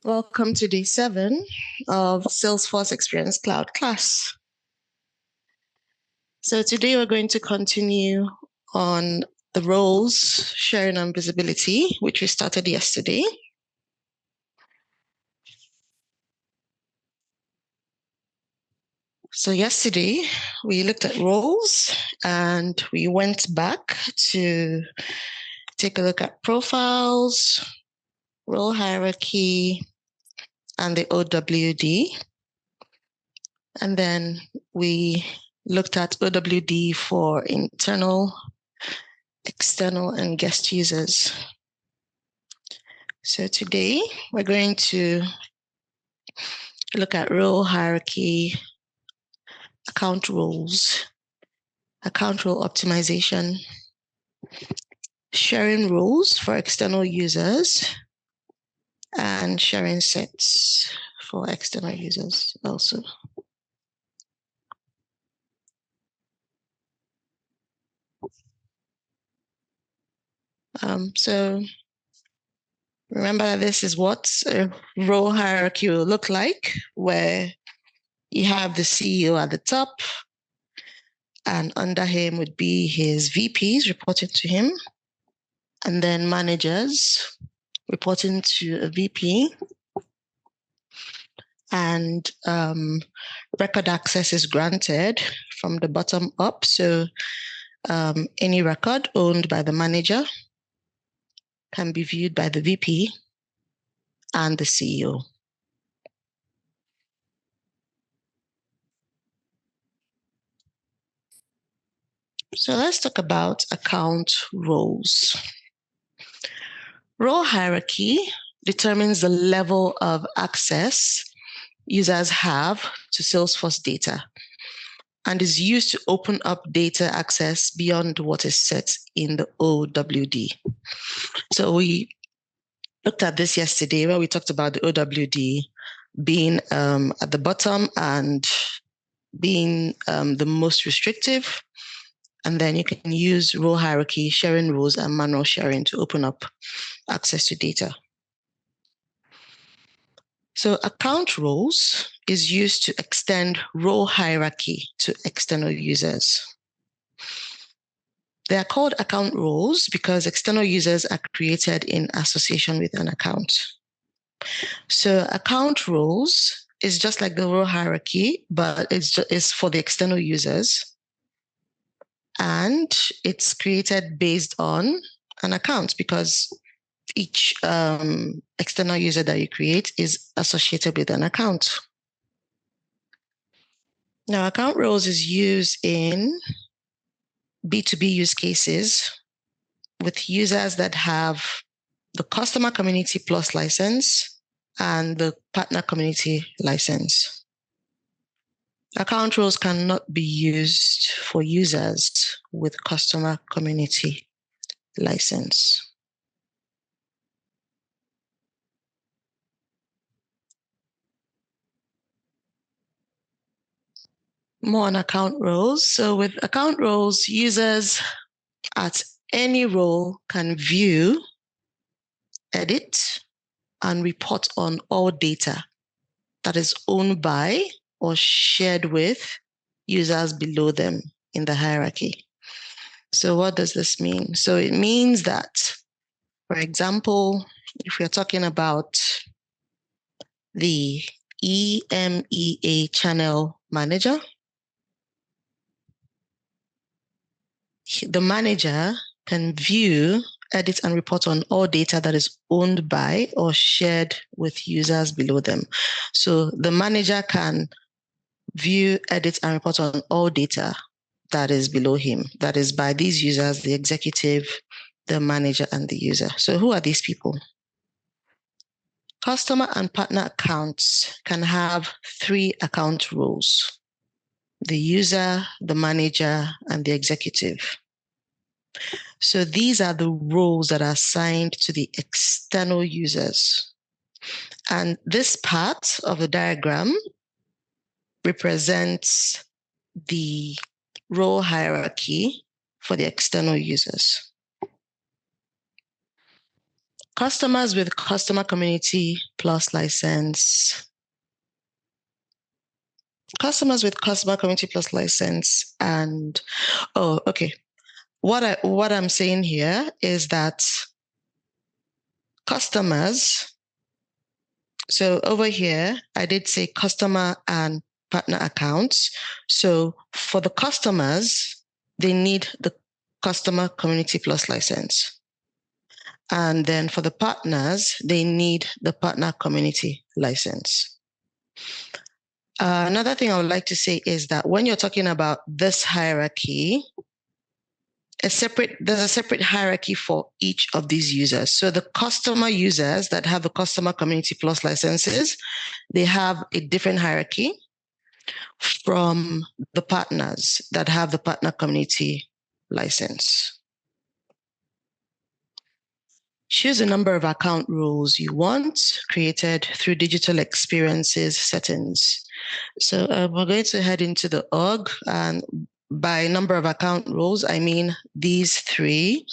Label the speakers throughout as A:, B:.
A: Welcome to day 7 of Salesforce Experience Cloud class. So today we're going to continue on the roles, sharing and visibility, which we started yesterday. So yesterday we looked at roles and we went back to take a look at profiles, role hierarchy, and the OWD. And then we looked at OWD for internal, external, and guest users. So today we're going to look at role hierarchy, account roles, account role optimization, sharing roles for external users, and sharing sets for external users also. So remember that this is what a role hierarchy will look like, where you have the CEO at the top, and under him would be his VPs reporting to him, and then managers reporting to a VP, and record access is granted from the bottom up. So any record owned by the manager can be viewed by the VP and the CEO. So let's talk about account roles. Role hierarchy determines the level of access users have to Salesforce data and is used to open up data access beyond what is set in the OWD. So we looked at this yesterday where we talked about the OWD being at the bottom and being the most restrictive. And then you can use role hierarchy, sharing roles, and manual sharing to open up access to data. So account roles is used to extend role hierarchy to external users. They are called account roles because external users are created in association with an account. So account roles is just like the role hierarchy, but it's for the external users. And it's created based on an account because each external user that you create is associated with an account. Now, account roles is used in B2B use cases with users that have the customer community plus license and the partner community license. Account roles cannot be used for users with customer community license. More on account roles. So with account roles, users at any role can view, edit, and report on all data that is owned by or shared with users below them in the hierarchy. So what does this mean? So it means that, for example, if we're talking about the EMEA channel manager, the manager can view, edit, and report on all data that is owned by or shared with users below them. So the manager can view, edit, and report on all data that is below him, that is by these users, the executive, the manager, and the user. So who are these people? Customer and partner accounts can have 3 account roles: the user, the manager, and the executive. So these are the roles that are assigned to the external users. And this part of the diagram represents the role hierarchy for the external users. customers with customer community plus license. Customers with customer community plus license. And okay. What I'm saying here is that customers, so over here, I did say customer and partner accounts. So for the customers, they need the customer community plus license. And then for the partners, they need the partner community license. Another thing I would like to say is that when you're talking about this hierarchy, there's a separate hierarchy for each of these users. So the customer users that have the customer community plus licenses, they have a different hierarchy from the partners that have the partner community license. Choose the number of account roles you want created through digital experiences settings. So we're going to head into the org, and by number of account roles, I mean these three.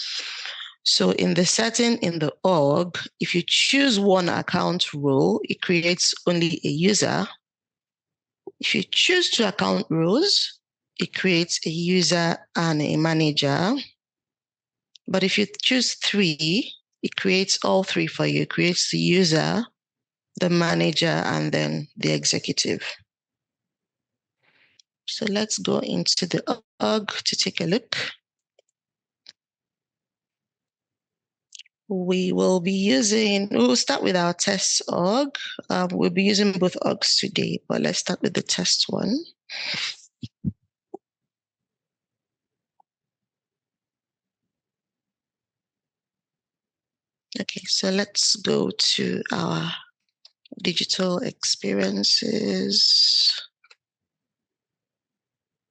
A: So in the setting in the org, if you choose one account role, it creates only a user. If you choose two account roles, it creates a user and a manager. But if you choose three, it creates all three for you. It creates the user, the manager, and then the executive. So let's go into the org to take a look. We'll start with our test org. We'll be using both orgs today, but let's start with the test one. Okay, so let's go to our digital experiences,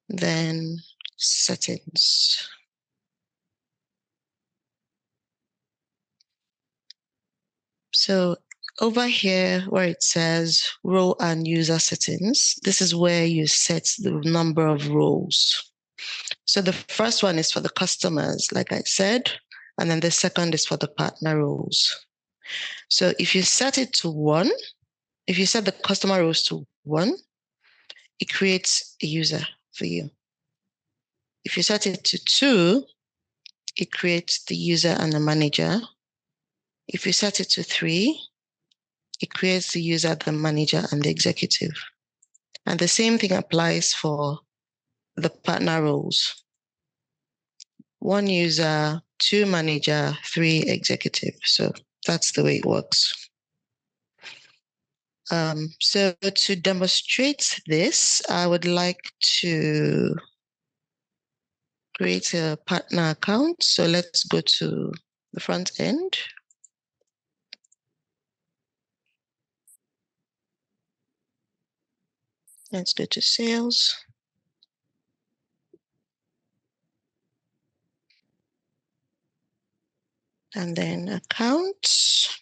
A: then settings. So over here where it says role and user settings, this is where you set the number of roles. So the first one is for the customers, like I said, and then the second is for the partner roles. So if you set it to 1, if you set the customer roles to 1, it creates a user for you. If you set it to 2, it creates the user and the manager. If you set it to 3, it creates the user, the manager, and the executive. And the same thing applies for the partner roles. 1 user, 2 manager, 3 executive. So that's the way it works. So to demonstrate this, I would like to create a partner account. So let's go to the front end. Let's go to sales. And then accounts.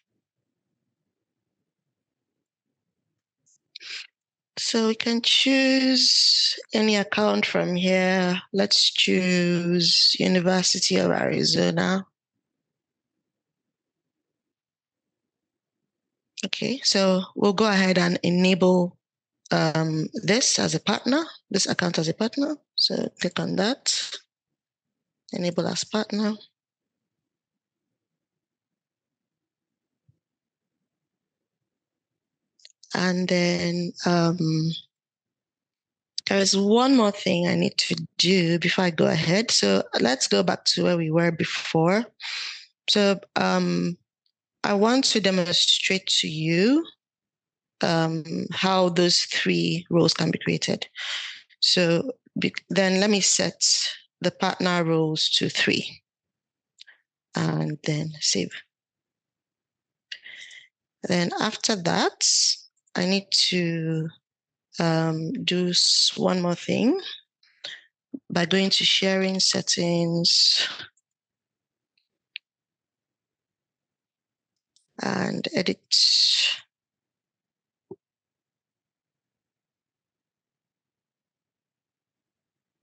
A: So we can choose any account from here. Let's choose University of Arizona. Okay, so we'll go ahead and enable this as a partner, this account as a partner. So click on that, enable as partner. And then there is one more thing I need to do before I go ahead. So let's go back to where we were before. So I want to demonstrate to you how those 3 roles can be created. So then let me set the partner roles to 3 and then save. Then after that, I need to do one more thing by going to sharing settings and edit.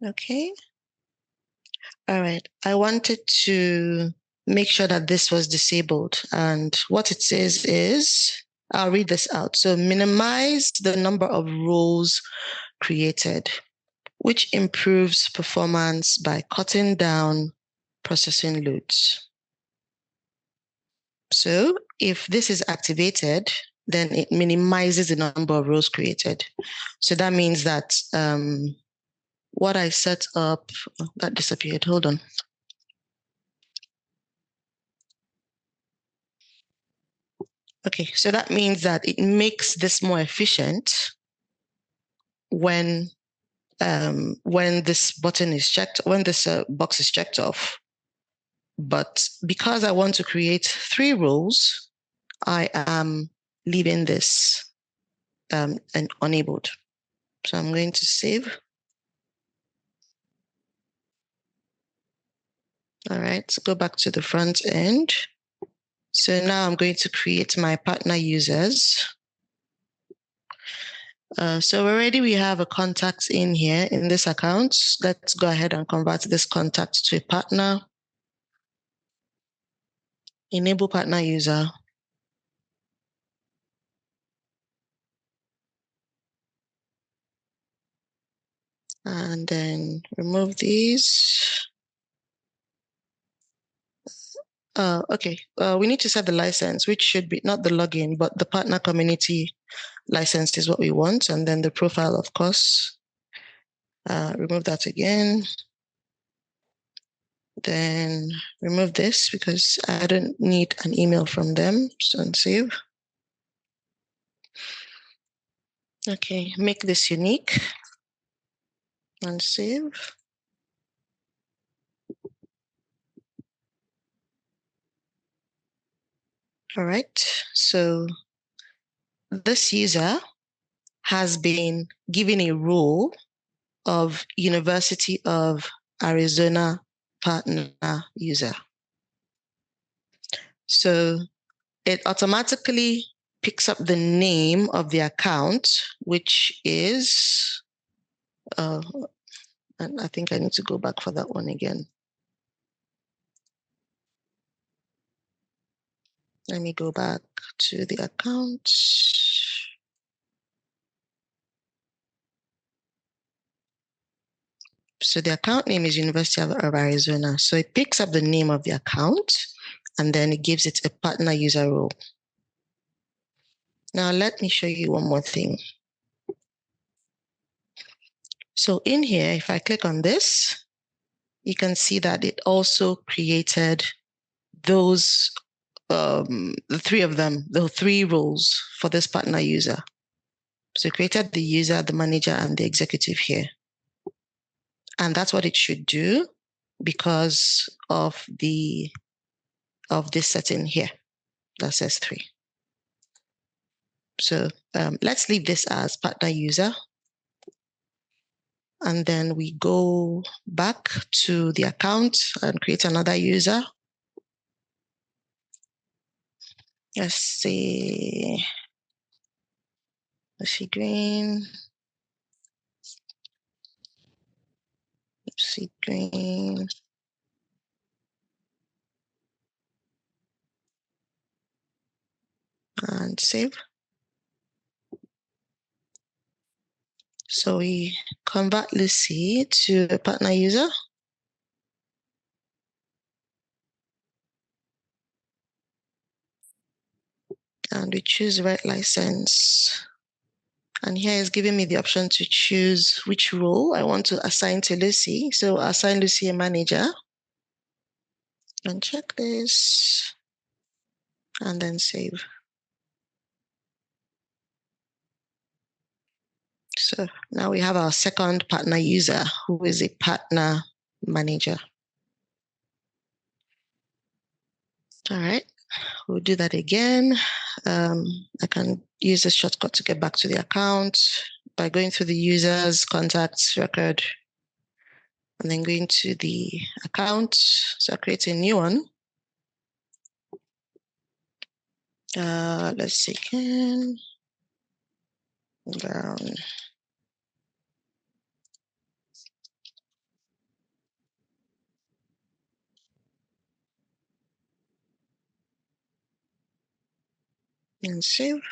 A: Okay. All right. I wanted to make sure that this was disabled. And what it says is, I'll read this out. So minimize the number of roles created, which improves performance by cutting down processing loads. So if this is activated, then it minimizes the number of rows created. So that means that what I set up, that disappeared, hold on. Okay, so that means that it makes this more efficient when this button is checked, when this box is checked off. But because I want to create 3 rows, I am leaving this and enabled. So I'm going to save. All right, so go back to the front end. So now I'm going to create my partner users. So already we have a contact in here in this account. Let's go ahead and convert this contact to a partner. Enable partner user. And then remove these. Okay, we need to set the license, which should be not the login, but the partner community license is what we want. And then the profile, of course. Remove that again. Then remove this because I don't need an email from them. So save. Okay, make this unique and save. All right, so this user has been given a role of University of Arizona partner user. So it automatically picks up the name of the account, which is, and I think I need to go back for that one again. Let me go back to the account. So the account name is University of Arizona. So it picks up the name of the account and then it gives it a partner user role. Now let me show you one more thing. So in here, if I click on this, you can see that it also created those, the 3 of them, the 3 roles for this partner user. So it created the user, the manager, and the executive here. And that's what it should do because of this setting here that says 3. So let's leave this as partner user. And then we go back to the account and create another user. Let's see green. Let's see green. And save. So we convert Lucy to a partner user. And we choose right license. And here is giving me the option to choose which role I want to assign to Lucy. So assign Lucy a manager. And check this. And then save. So now we have our second partner user who is a partner manager. All right, we'll do that again. I can use this shortcut to get back to the account by going through the user's contacts record and then going to the account. So I create a new one. Let's see again. Down. and save.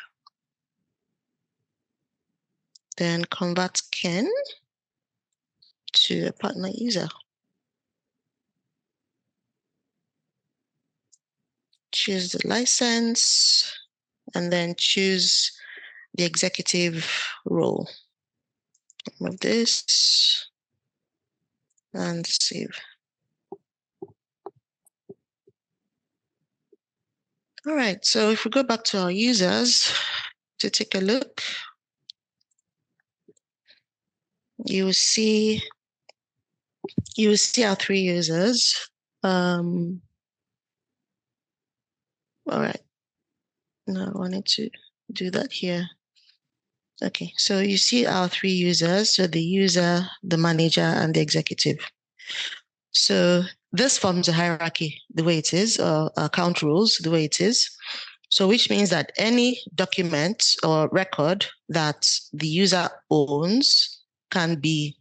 A: Then convert Ken to a partner user. Choose the license and then choose the executive role. Remove this and save. All right, so if we go back to our users to take a look, you will see our 3 users. All right, no, I wanted to do that here. Okay, so you see our 3 users, so the user, the manager, and the executive. So this forms a hierarchy the way it is, or account rules the way it is. So which means that any document or record that the user owns can be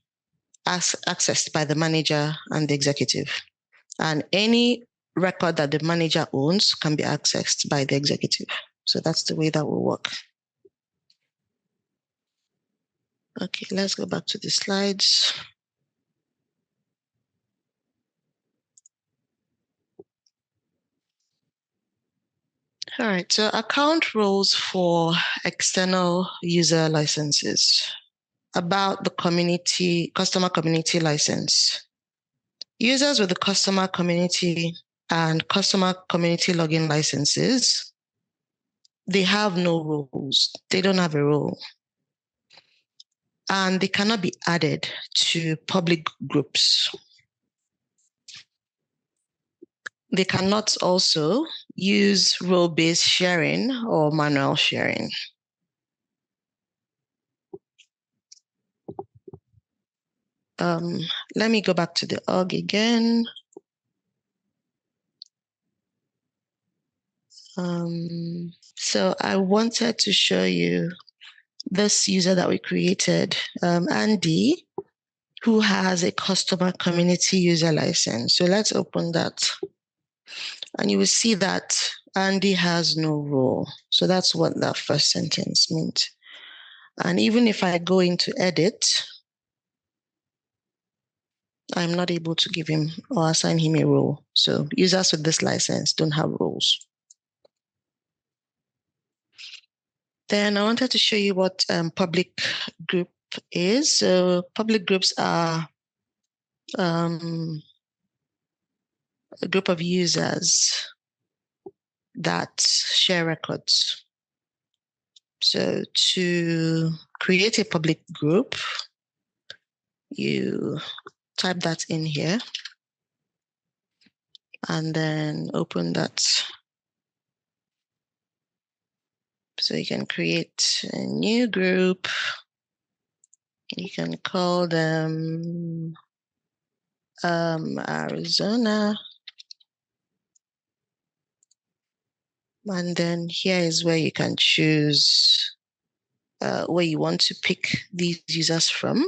A: accessed by the manager and the executive. And any record that the manager owns can be accessed by the executive. So that's the way that will work. Okay, let's go back to the slides. All right, so account rules for external user licenses. About the customer community license. Users with the customer community and customer community login licenses, they have no roles. They don't have a role. And they cannot be added to public groups. They cannot also use role-based sharing or manual sharing. Let me go back to the org again. So I wanted to show you this user that we created, Andy, who has a customer community user license. So let's open that. And you will see that Andy has no role. So that's what that first sentence meant. And even if I go into edit, I'm not able to give him or assign him a role. So users with this license don't have roles. Then I wanted to show you what public group is. So public groups are a group of users that share records. So to create a public group, you type that in here and then open that. So you can create a new group. You can call them Arizona. And then here is where you can choose where you want to pick these users from.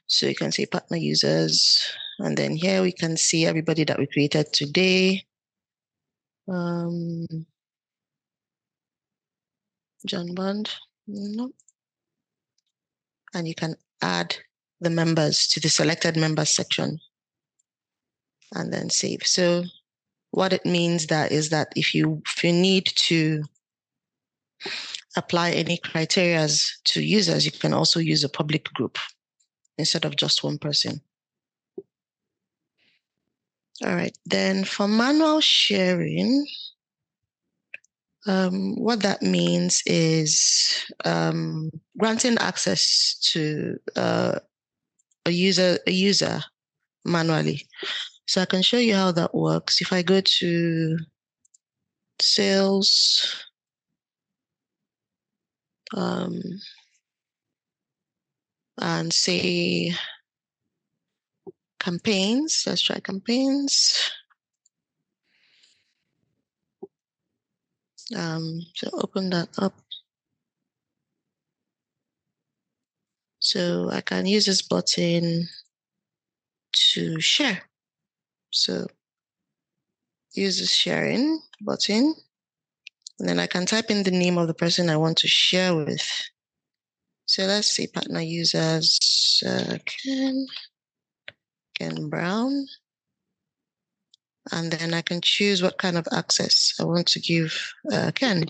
A: So you can say partner users. And then here we can see everybody that we created today. John Bond, no. And you can add the members to the selected members section and then save. So what it means that is that if you need to apply any criteria to users, you can also use a public group instead of just one person. All right, then for manual sharing, what that means is granting access to a user manually. So I can show you how that works. If I go to sales, and say campaigns, let's try campaigns. So open that up. So I can use this button to share. So use the sharing button And then I can type in the name of the person I want to share with. So let's say partner users, Ken Brown. And then I can choose what kind of access I want to give Ken.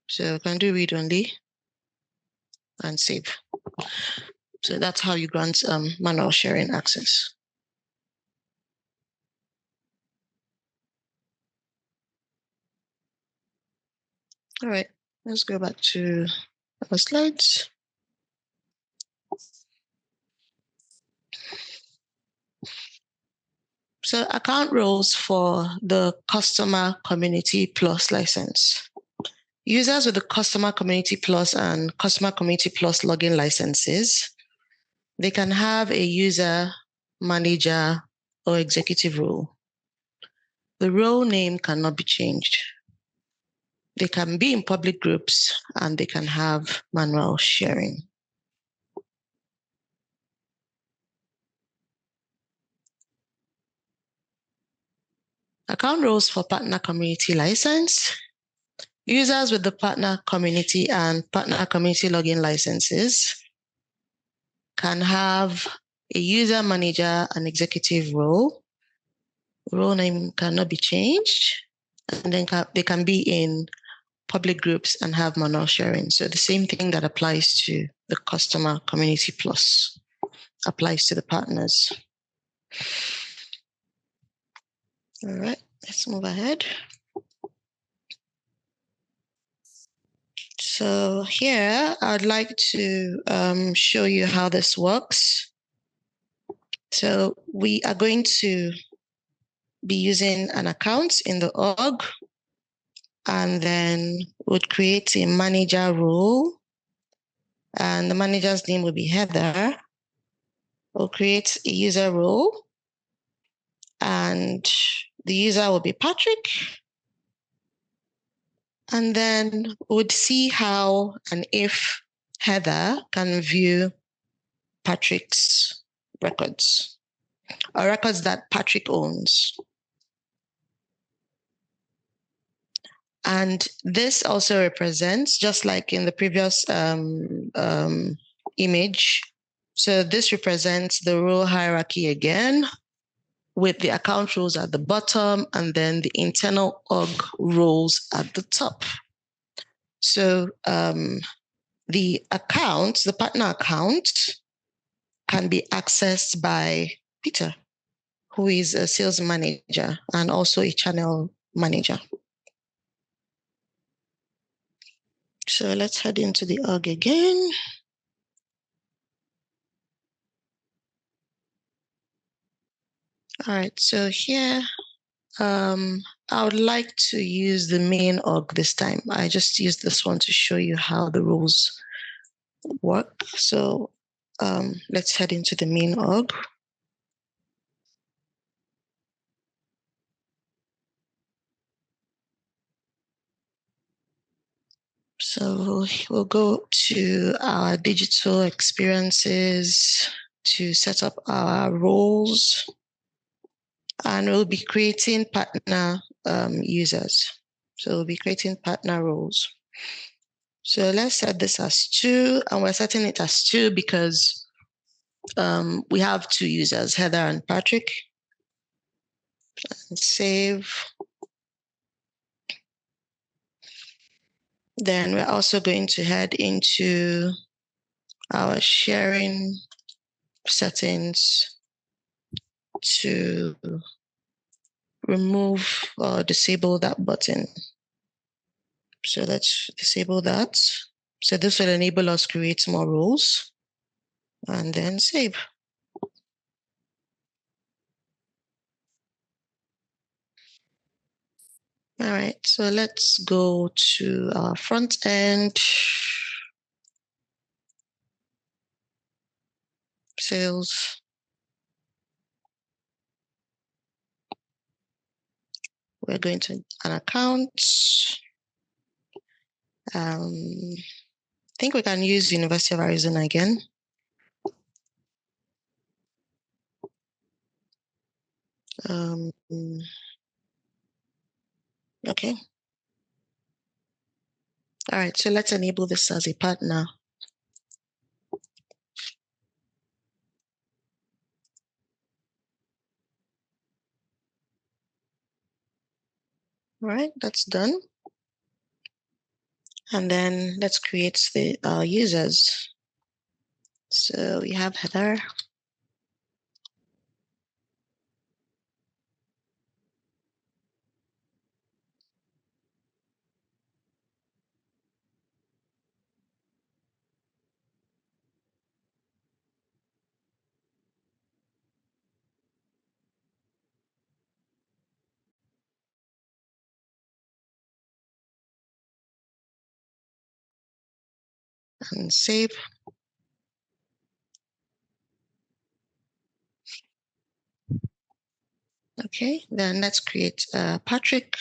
A: So I can do read only and save. So that's how you grant manual sharing access. All right, let's go back to our slides. So account roles for the Customer Community Plus license. Users with the Customer Community Plus and Customer Community Plus login licenses, they can have a user, manager, or executive role. The role name cannot be changed. They can be in public groups and they can have manual sharing. Account roles for Partner Community license. Users with the Partner Community and Partner Community login licenses can have a user, manager, and executive role. Role name cannot be changed. And then they can be in public groups and have manual sharing. So the same thing that applies to the Customer Community Plus applies to the partners. All right, let's move ahead. So here, I'd like to show you how this works. So we are going to be using an account in the org, and then would create a manager role, and the manager's name will be Heather. We'll create a user role, and the user will be Patrick. And then we'd see how and if Heather can view Patrick's records, or records that Patrick owns. And this also represents, just like in the previous image, so this represents the role hierarchy again, with the account roles at the bottom and then the internal org roles at the top. So the account, the partner account, can be accessed by Peter, who is a sales manager and also a channel manager. So let's head into the org again. All right, so here, I would like to use the main org this time. I just used this one to show you how the rules work. So let's head into the main org. So we'll go to our digital experiences to set up our roles, and we'll be creating partner users. So we'll be creating partner roles. So let's set this as 2, and we're setting it as 2 because we have 2 users, Heather and Patrick. And save. Then we're also going to head into our sharing settings to remove or disable that button. So let's disable that. So this will enable us to create more roles and then save. All right, so let's go to our front end. Sales. We're going to an account. I think we can use University of Arizona again. Okay. All right, so let's enable this as a partner. All right, that's done. And then let's create the users. So we have Heather. And save. Okay, then let's create Patrick.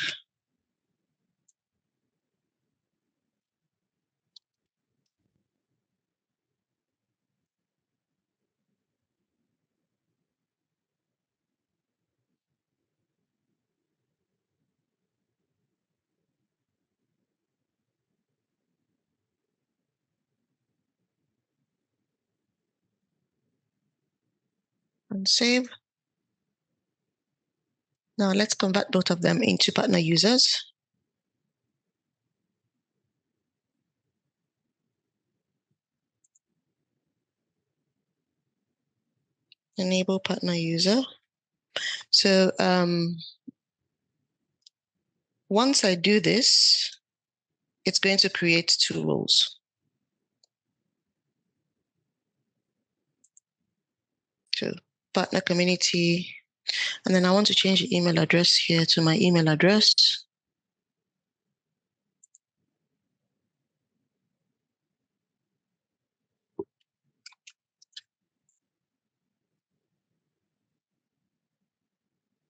A: And save. Now let's convert both of them into partner users. Enable partner user. So once I do this, it's going to create two roles. So partner community, and then I want to change the email address here to my email address.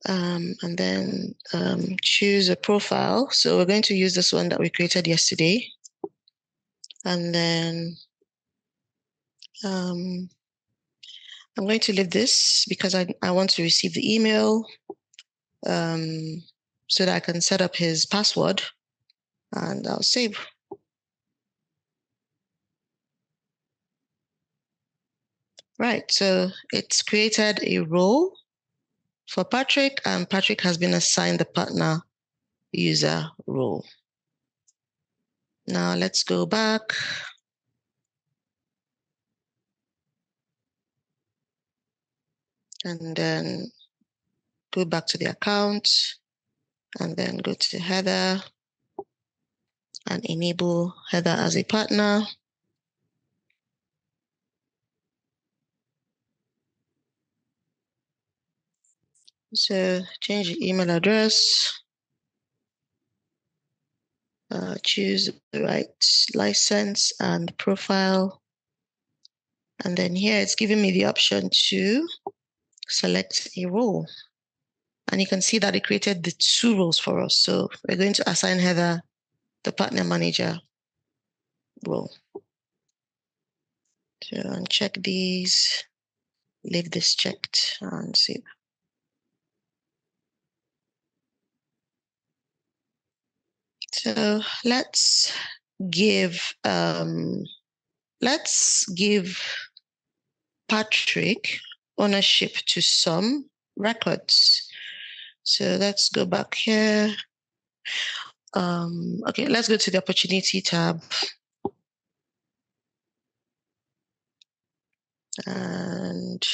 A: And then choose a profile. So we're going to use this one that we created yesterday. And then I'm going to leave this because I want to receive the email so that I can set up his password, and I'll save. Right, so it's created a role for Patrick, and Patrick has been assigned the partner user role. Now let's go back. And then go back to the account, and then go to Heather and enable Heather as a partner. So change the email address, choose the right license and profile. And then here it's giving me the option to select a role. And you can see that it created the two roles for us. So we're going to assign Heather the partner manager role. So uncheck these, leave this checked, and save. So let's give Patrick ownership to some records. So let's go back here. Okay, let's go to the opportunity tab. And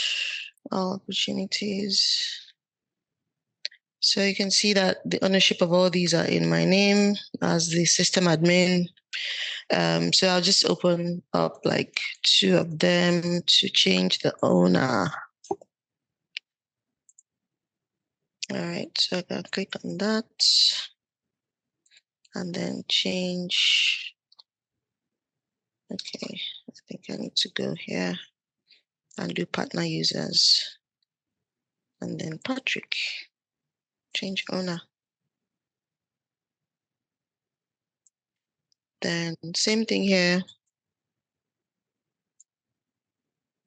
A: all opportunities. So you can see that the ownership of all these are in my name as the system admin. So I'll just open up like two of them to change the owner. All right, so I can click on that and then change. Okay, I think I need to go here and do partner users. And then Patrick, change owner. Then same thing here,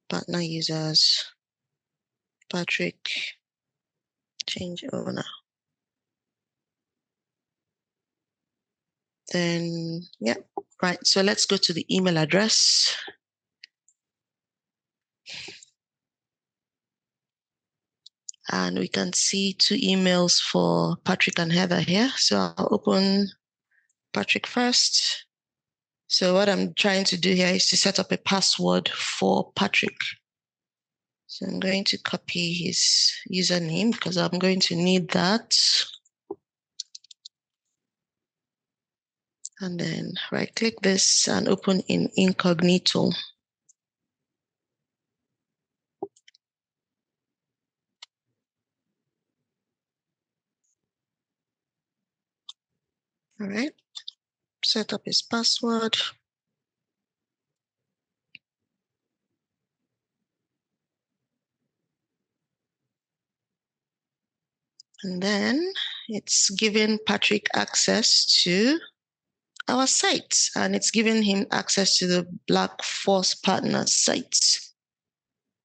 A: partner users, Patrick, change owner. Then, yeah, right. So let's go to the email address. And we can see 2 emails for Patrick and Heather here. So I'll open Patrick first. So what I'm trying to do here is to set up a password for Patrick. So I'm going to copy his username because I'm going to need that. And then right click this and open in incognito. All right, set up his password. And then it's giving Patrick access to our site, and it's giving him access to the Black Force Partners site.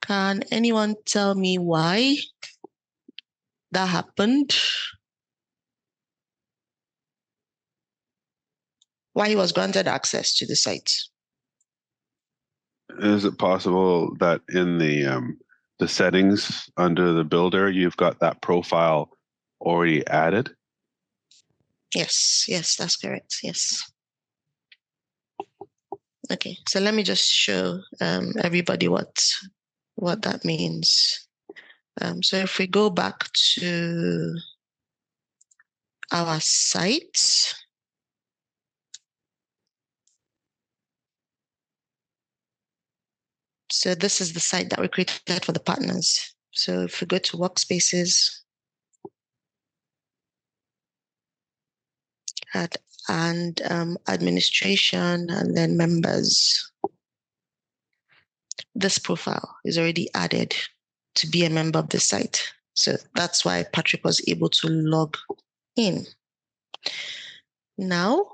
A: Can anyone tell me why that happened? Why he was granted access to the site?
B: Is it possible that in the settings under the builder, you've got that profile already added?
A: Yes, that's correct. Yes. Okay, so let me just show everybody what that means. So if we go back to our site, so this is the site that we created for the partners. So if we go to workspaces, and administration, and then members, this profile is already added to be a member of the site. So that's why Patrick was able to log in. Now,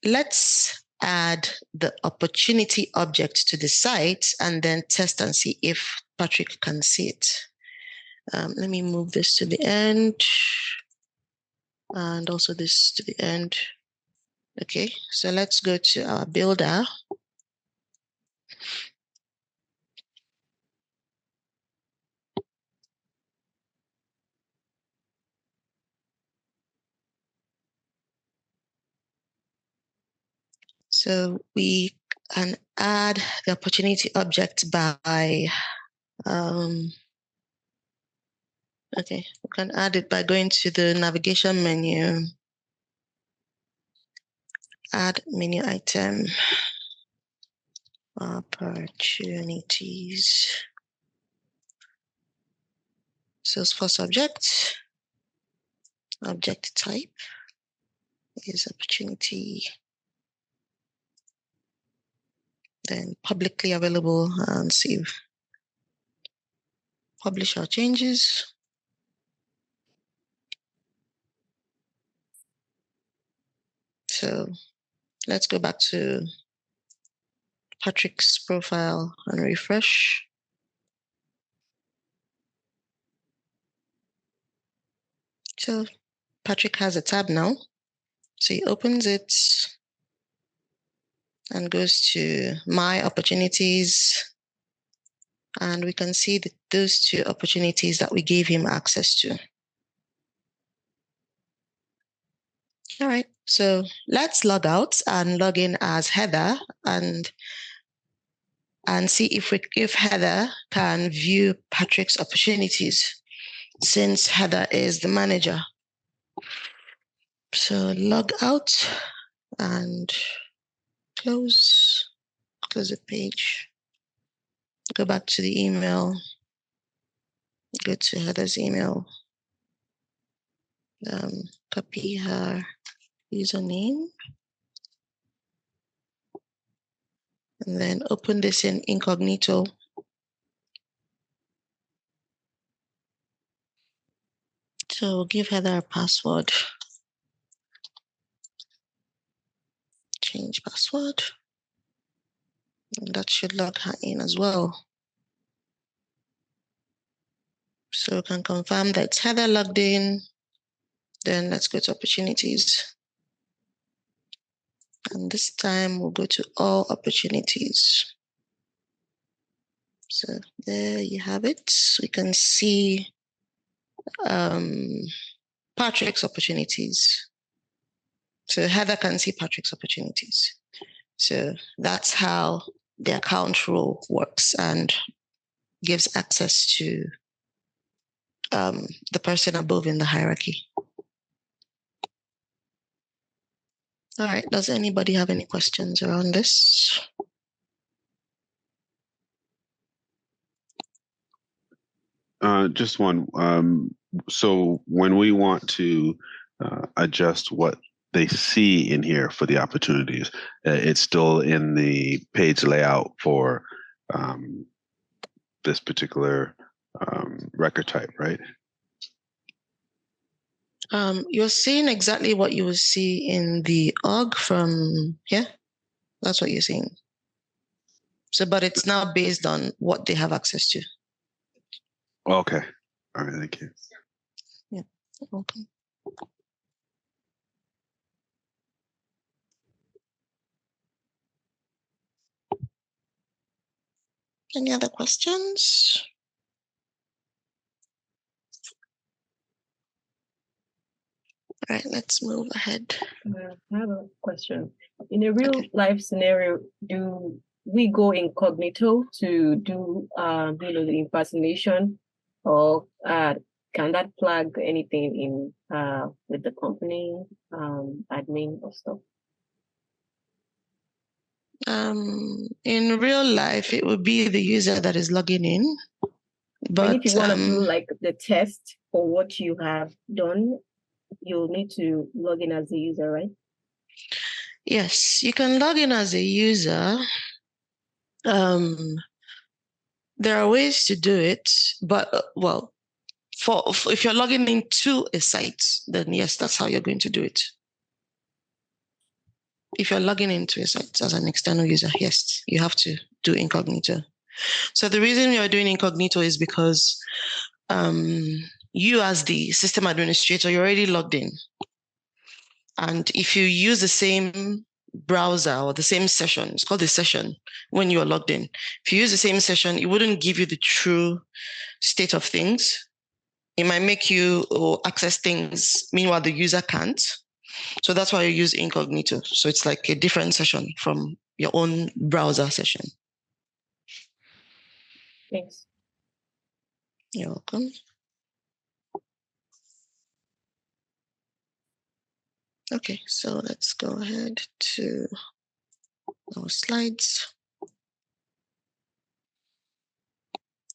A: let's add the opportunity object to the site and then test and see if Patrick can see it. Let me move this to the end and also this to the end. Okay, so let's go to our builder. So we can add the opportunity object by, okay, we can add it by going to the navigation menu, add menu item, opportunities, Salesforce object type is opportunity, then publicly available, and save. Publish our changes. So let's go back to Patrick's profile and refresh. So Patrick has a tab now. So he opens it and goes to My Opportunities. And we can see those 2 opportunities that we gave him access to. All right, so let's log out and log in as Heather and see if Heather can view Patrick's opportunities, since Heather is the manager. So log out and close the page. Go back to the email. Go to Heather's email. Copy her username. And then open this in incognito. So we'll give Heather a password. Change password. And that should log her in as well. So we can confirm that it's Heather logged in. Then let's go to opportunities. And this time we'll go to all opportunities. So there you have it. We can see Patrick's opportunities. So Heather can see Patrick's opportunities. So that's how the account role works and gives access to the person above in the hierarchy. All right, does anybody have any questions around this?
B: Just one. So when we want to adjust what they see in here for the opportunities, it's still in the page layout for this particular record type, right?
A: You're seeing exactly what you will see in the org from here. That's what you're seeing. So, but it's now based on what they have access to.
B: Okay. All right. Thank you.
A: Yeah. Okay. Any other questions? All right, let's move ahead.
C: I have a question. In a real life scenario, do we go incognito to do the impersonation, or can that plug anything in with the company admin or stuff?
A: In real life, it would be the user that is logging in. But
C: if you want to do like the test for what you have done, you'll need to log in as a user, right?
A: Yes, you can log in as a user. There are ways to do it, but well, for if you're logging into a site, then yes, that's how you're going to do it. If you're logging into a site as an external user, yes, you have to do incognito. So the reason you're doing incognito is because you as the system administrator, you're already logged in. And if you use the same browser or the same session, it's called a session when you are logged in. If you use the same session, it wouldn't give you the true state of things. It might make you access things, meanwhile the user can't. So that's why you use incognito. So it's like a different session from your own browser session.
C: Thanks.
A: You're welcome. Okay, so let's go ahead to our slides.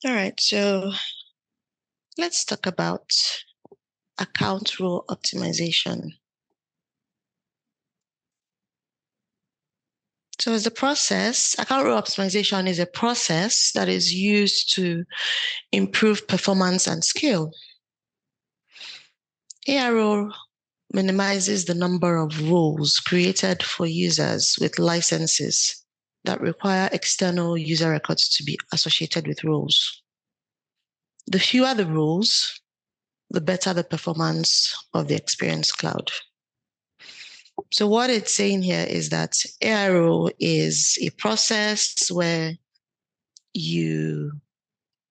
A: All right, so let's talk about account role optimization. So as a process, account role optimization is a process that is used to improve performance and scale. ARO minimizes the number of roles created for users with licenses that require external user records to be associated with roles. The fewer the roles, the better the performance of the Experience Cloud. So what it's saying here is that ARO is a process where you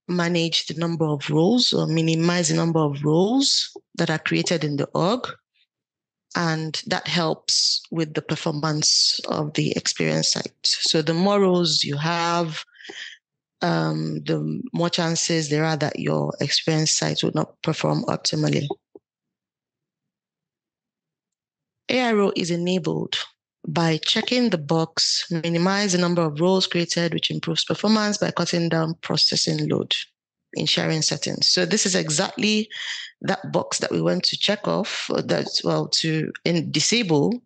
A: manage the number of roles or minimize the number of roles that are created in the org. And that helps with the performance of the experience site. So the more roles you have, the more chances there are that your experience site will not perform optimally. ARO is enabled by checking the box, minimize the number of roles created, which improves performance by cutting down processing load in sharing settings. So this is exactly that box that we want to check off, to disable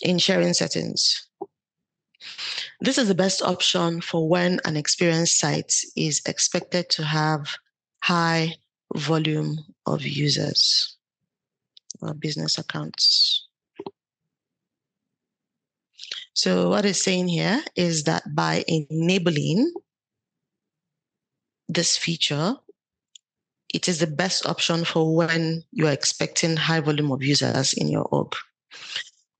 A: in sharing settings. This is the best option for when an experience site is expected to have high volume of users or business accounts. So what it's saying here is that by enabling this feature, it is the best option for when you are expecting high volume of users in your org.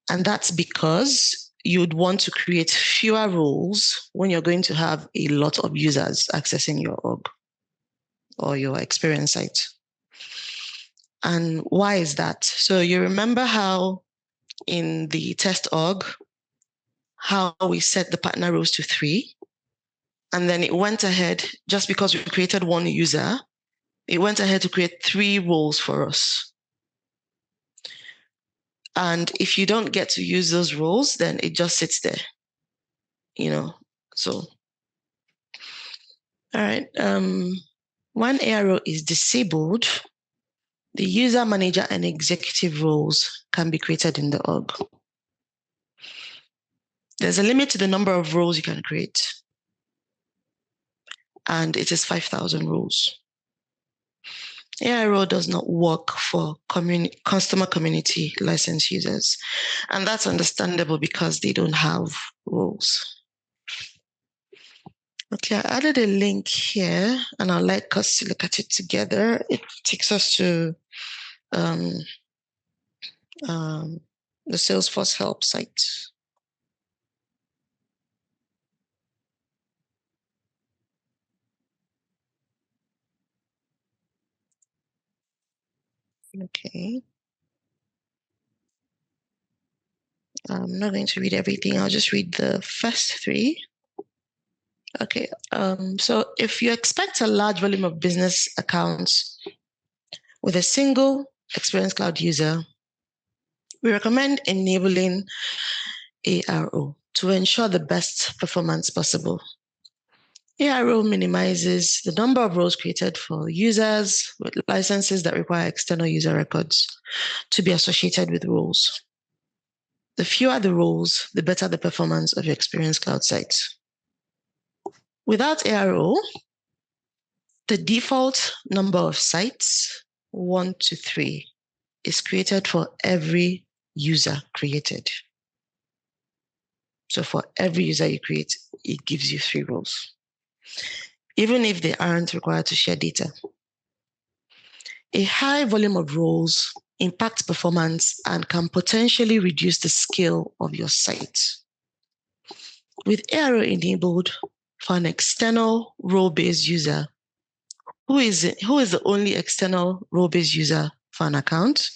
A: And that's because you'd want to create fewer roles when you're going to have a lot of users accessing your org or your experience site. And why is that? So you remember how in the test org, how we set the partner roles to 3, and then it went ahead, just because we created one user, it went ahead to create 3 roles for us. And if you don't get to use those roles, then it just sits there, so. All right. When ARO is disabled, the user, manager, and executive roles can be created in the org. There's a limit to the number of roles you can create, and it is 5,000 roles. ARO does not work for customer community license users, and that's understandable because they don't have roles. Okay, I added a link here, and I'd like us to look at it together. It takes us to the Salesforce help site. Okay. I'm not going to read everything. I'll just read the first 3. Okay. So if you expect a large volume of business accounts with a single Experience Cloud user, we recommend enabling ARO to ensure the best performance possible. ARO minimizes the number of roles created for users with licenses that require external user records to be associated with roles. The fewer the roles, the better the performance of your Experience Cloud site. Without ARO, the default number of sites, 1 to 3, is created for every user created. So for every user you create, it gives you 3 roles, even if they aren't required to share data. A high volume of roles impacts performance and can potentially reduce the scale of your site. With ARO enabled for an external role-based user, who is the only external role-based user for an account,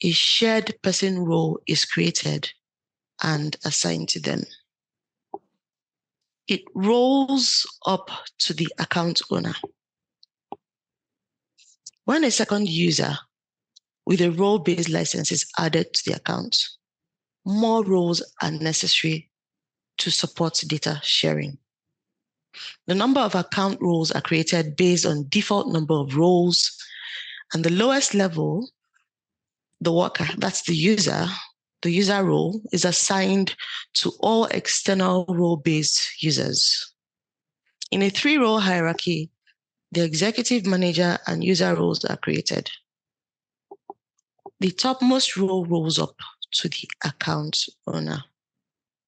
A: a shared person role is created and assigned to them. It rolls up to the account owner. When a second user with a role-based license is added to the account, more roles are necessary to support data sharing. The number of account roles are created based on default number of roles, and the lowest level, the worker, that's the user role, is assigned to all external role-based users. In a 3-role hierarchy, the executive, manager, and user roles are created. The topmost role rolls up to the account owner.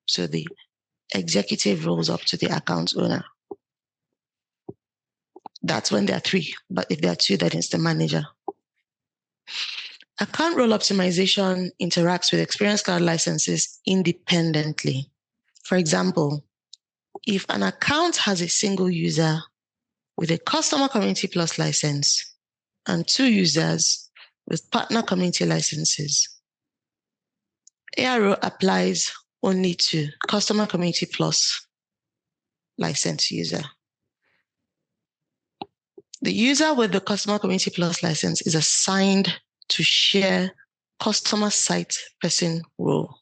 A: So the executive rolls up to the account owner. That's when there are 3, but if there are 2, that is the manager. Account role optimization interacts with Experience Cloud licenses independently. For example, if an account has a single user with a Customer Community Plus license and 2 users with Partner Community licenses, ARO applies only to Customer Community Plus license user. The user with the Customer Community Plus license is assigned to share customer site person role.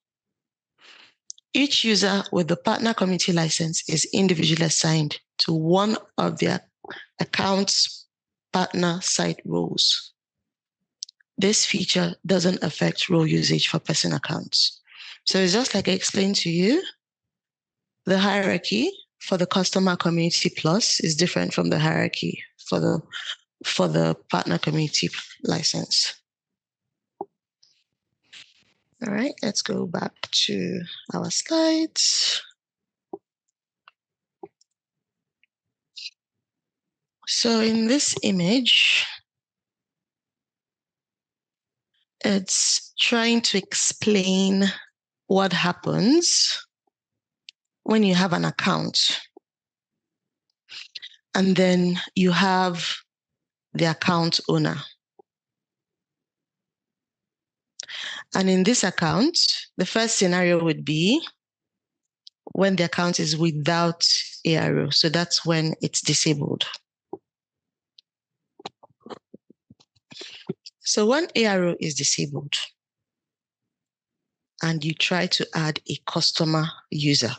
A: Each user with the Partner Community license is individually assigned to one of their account's partner site roles. This feature doesn't affect role usage for person accounts. So it's just like I explained to you, the hierarchy for the Customer Community Plus is different from the hierarchy for the Partner Community license. All right, let's go back to our slides. So in this image, it's trying to explain what happens when you have an account and then you have the account owner. And in this account, the first scenario would be when the account is without ARO. So that's when it's disabled. So when ARO is disabled and you try to add a customer user.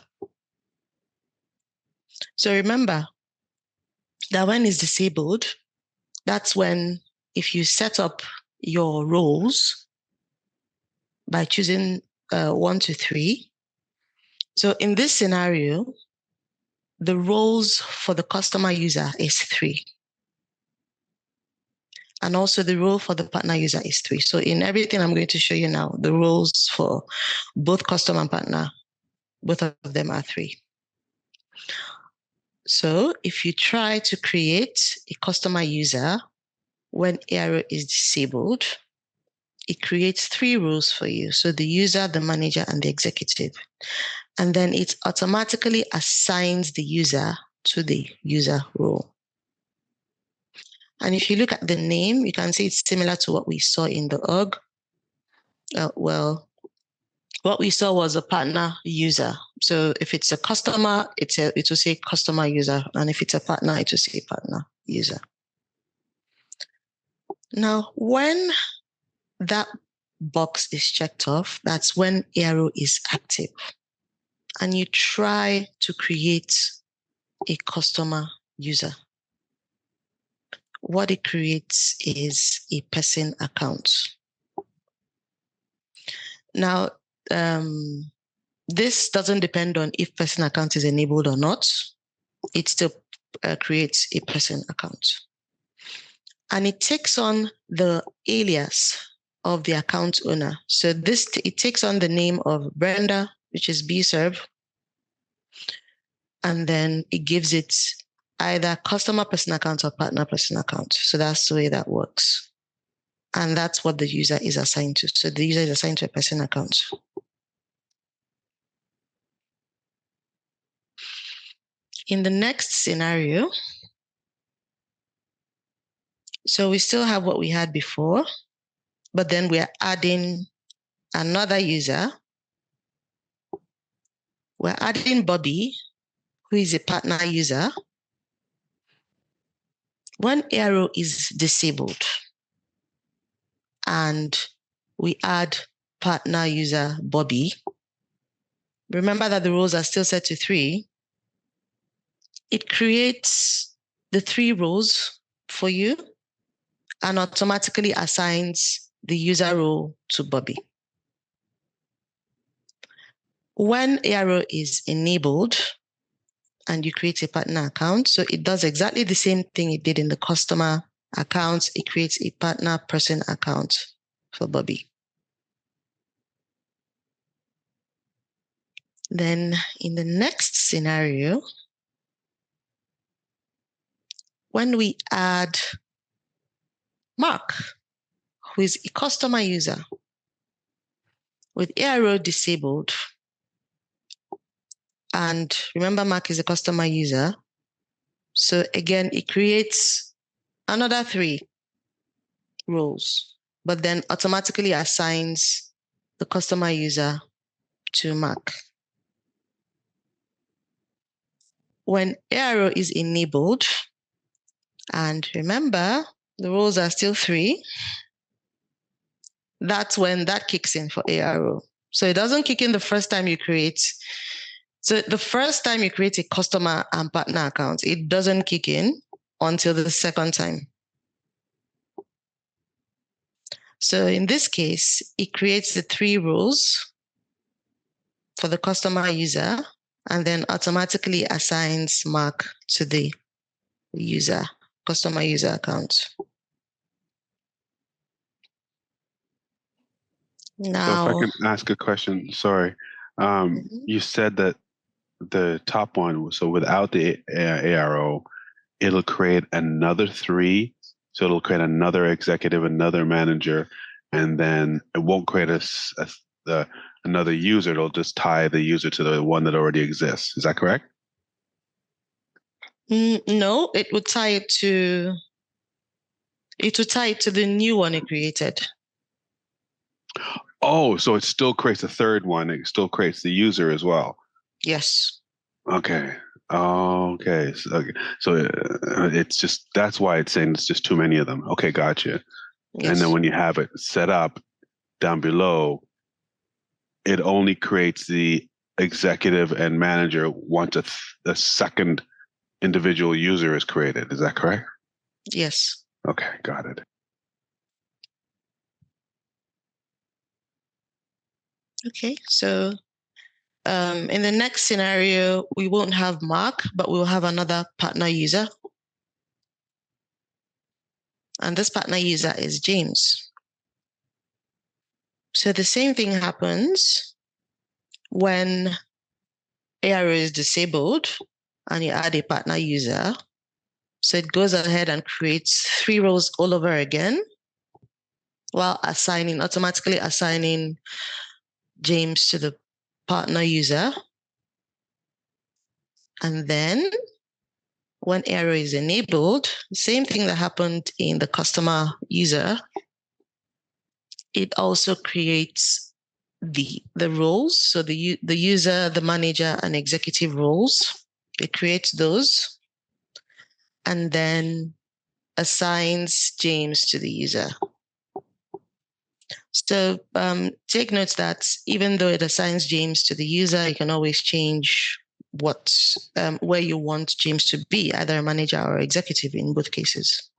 A: So remember that when it's disabled, that's when if you set up your roles by choosing 1 to 3. So in this scenario, the roles for the customer user is 3. And also the role for the partner user is 3. So in everything I'm going to show you now, the roles for both customer and partner, both of them are 3. So if you try to create a customer user when ARO is disabled, it creates 3 roles for you. So the user, the manager, and the executive. And then it automatically assigns the user to the user role. And if you look at the name, you can see it's similar to what we saw in the org. Well, what we saw was a partner user. So if it's a customer, it will say customer user. And if it's a partner, it will say partner user. Now, when that box is checked off, that's when ARO is active. And you try to create a customer user. What it creates is a person account. Now, this doesn't depend on if person account is enabled or not. It still creates a person account. And it takes on the alias of the account owner. So it takes on the name of Brenda, which is bserve, and then it gives it either customer person account or partner person account. So that's the way that works. And that's what the user is assigned to. So the user is assigned to a person account. In the next scenario, so we still have what we had before, but then we're adding another user. We're adding Bobby, who is a partner user. When ARO is disabled and we add partner user Bobby, remember that the roles are still set to 3. It creates the 3 roles for you and automatically assigns the user role to Bobby. When ARO is enabled and you create a partner account, so it does exactly the same thing it did in the customer account. It creates a partner person account for Bobby. Then in the next scenario, when we add Mark, who is a customer user, with ARO disabled, and remember Mark is a customer user, so again, it creates another 3 roles, but then automatically assigns the customer user to Mark. When ARO is enabled, and remember, the roles are still 3, that's when that kicks in for ARO. So it doesn't kick in the first time you create. So the first time you create a customer and partner account, it doesn't kick in until the second time. So in this case, it creates the 3 roles for the customer user and then automatically assigns Mark to the user, customer user account. Now,
B: so if I can ask a question, sorry. You said that the top one, so without the ARO, it'll create another 3. So it'll create another executive, another manager, and then it won't create another user. It'll just tie the user to the one that already exists. Is that correct?
A: No, it would tie it to the new one it created.
B: Oh, so it still creates a third one. It still creates the user as well.
A: Yes.
B: Okay. Okay. So it's just, that's why it's saying it's just too many of them. Okay, gotcha.
A: Yes.
B: And then when you have it set up down below, it only creates the executive and manager once a second individual user is created. Is that correct?
A: Yes.
B: Okay, got it.
A: Okay, so in the next scenario, we won't have Mark, but we'll have another partner user. And this partner user is James. So the same thing happens when ARO is disabled and you add a partner user. So it goes ahead and creates 3 roles all over again while automatically assigning James to the partner user. And then when ARO is enabled, the same thing that happened in the customer user, it also creates the roles. So the user, the manager, and executive roles. It creates those and then assigns James to the user. So take note that even though it assigns James to the user, you can always change where you want James to be, either a manager or executive in both cases.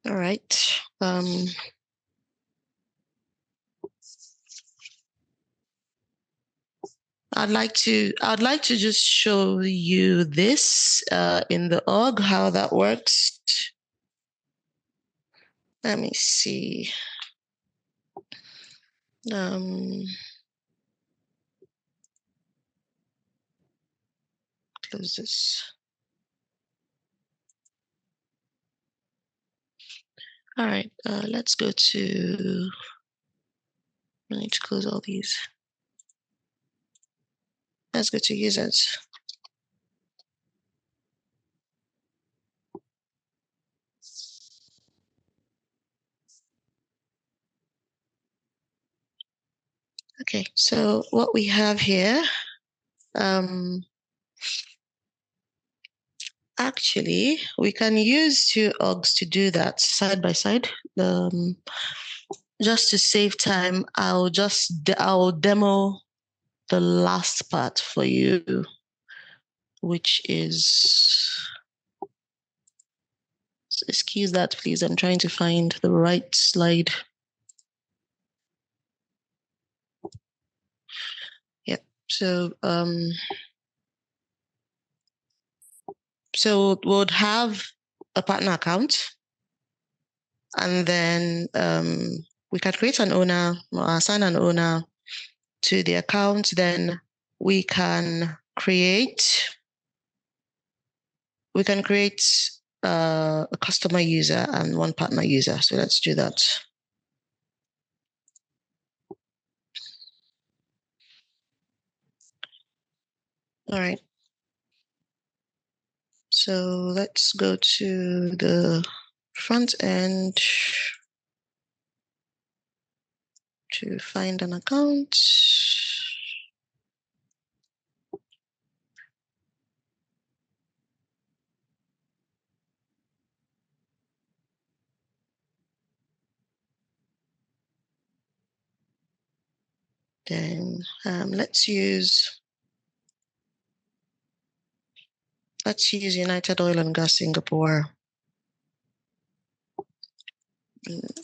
A: All right. I'd like to just show you this in the org, how that works. Let me see. Close this. All right, let's go to, I need to close all these. Let's go to users. Okay, so what we have here, actually, we can use 2 orgs to do that side by side. Just to save time, I'll demo the last part for you, which is, excuse that, please. I'm trying to find the right slide. Yep. So we'll have a partner account, and then we can create an owner or assign an owner to the account. Then we can create a customer user and 1 partner user. So let's do that. All right. So let's go to the front end to find an account. Then let's use United Oil and Gas Singapore.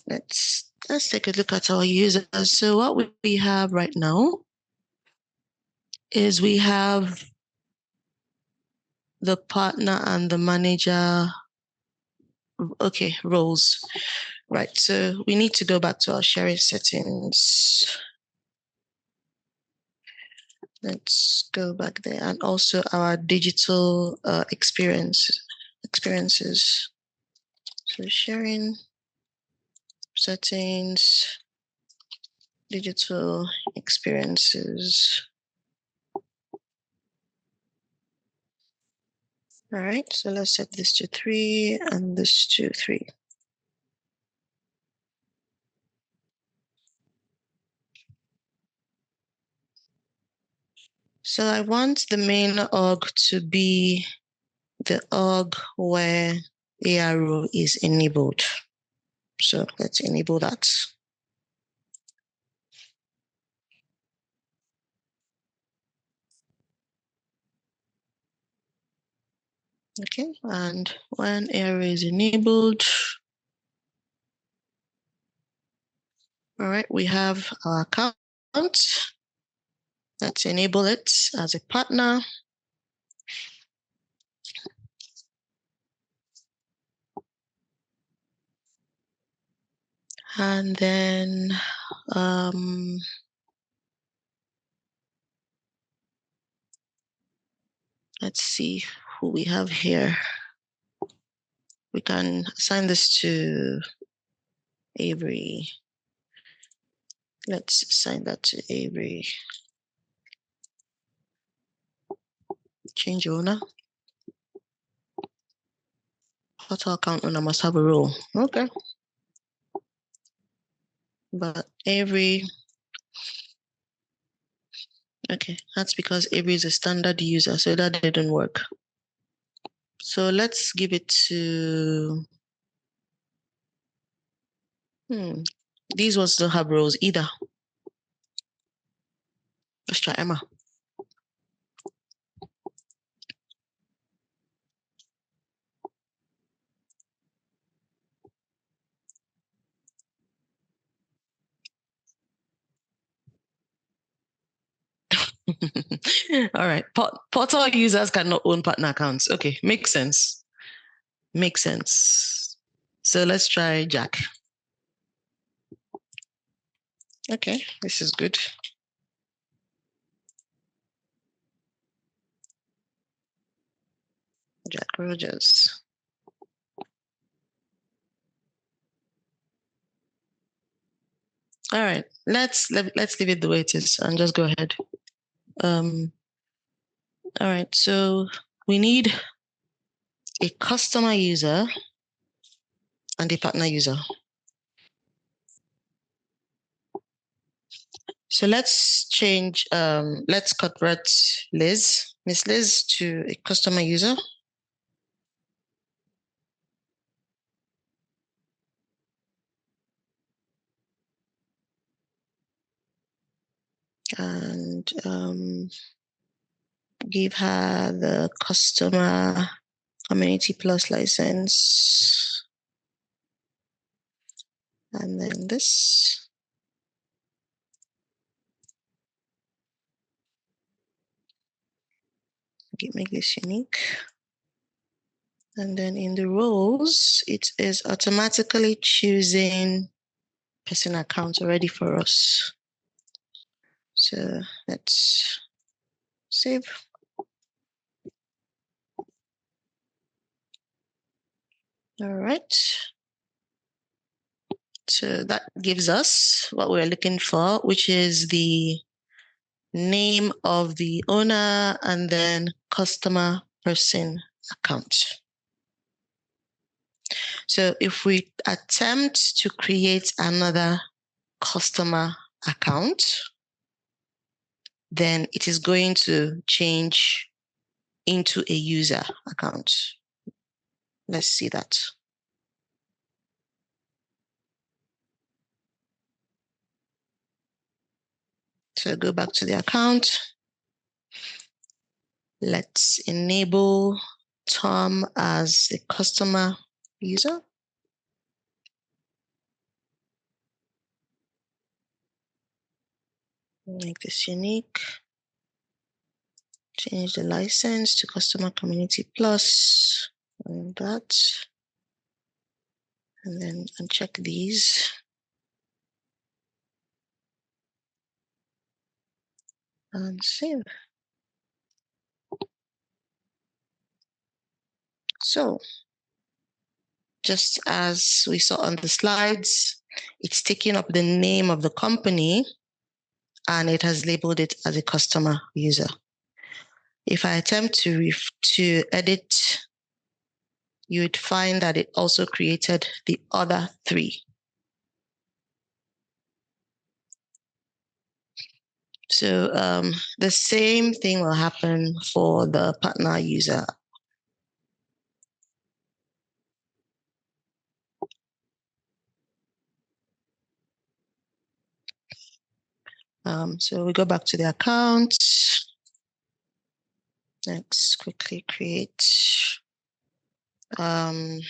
A: Let's take a look at our users. So what we have right now is we have the partner and the manager, okay, roles. Right, so we need to go back to our sharing settings. Let's go back there, and also our digital experiences. So sharing settings, digital experiences. All right, so let's set this to 3 and this to 3. So I want the main org to be the org where ARO is enabled. So let's enable that. Okay, and when ARO is enabled, all right, we have our account. Let's enable it as a partner. And then let's see who we have here. We can assign this to Avery. Let's assign that to Avery. Change owner. Photo account owner must have a role. Okay. But Avery, okay, that's because Avery is a standard user, so that didn't work. So let's give it to, these ones don't have roles either. Let's try Emma. All right. Portal users cannot own partner accounts. Okay, makes sense. Makes sense. So let's try Jack. Okay, this is good. Jack Rogers. All right, let's leave it the way it is and just go ahead. All right, so we need a customer user and a partner user. So let's change, let's convert Miss Liz to a customer user. And give her the customer community plus license. And then this. Okay, make this unique. And then in the roles, it is automatically choosing person account already for us. So let's save. All right. So that gives us what we're looking for, which is the name of the owner and then customer person account. So if we attempt to create another customer account, then it is going to change into a user account. Let's see that. So go back to the account. Let's enable Tom as a customer user. Make this unique. Change the license to customer community plus and that. And then uncheck these. and save. So just as we saw on the slides, it's taking up the name of the company and it has labeled it as a customer user. If I attempt to edit, you would find that it also created the other three. So the same thing will happen for the partner user. So we go back to the account. Let's quickly create a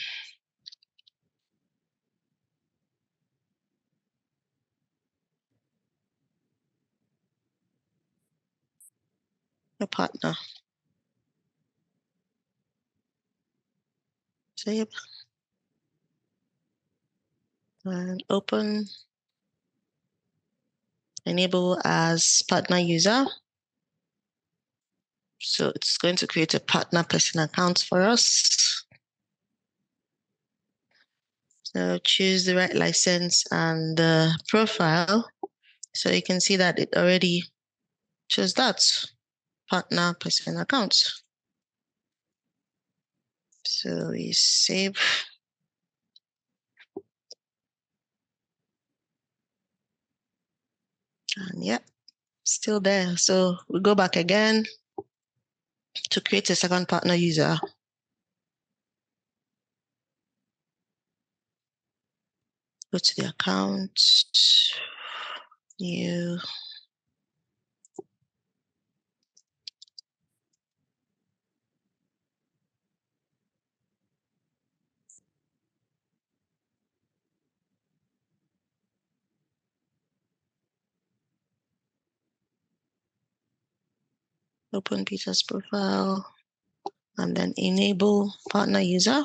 A: partner. Save and open. Enable as partner user. So it's going to create a partner person account for us. So choose the right license and the profile. So you can see that it already chose that partner person account. So we save. And yeah, still there. So we go back again to create a second partner user. Go to the account, new. Open Peter's profile and then enable partner user.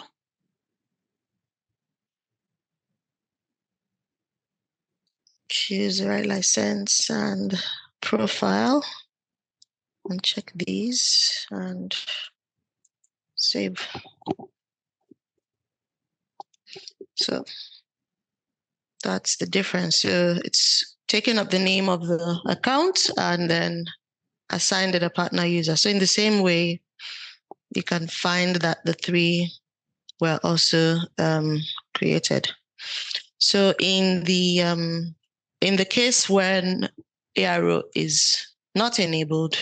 A: Choose the right license and profile and check these and save. So that's the difference. So it's taking up the name of the account and then assigned it a partner user. So in the same way, you can find that the three were also created. So in the case when ARO is not enabled,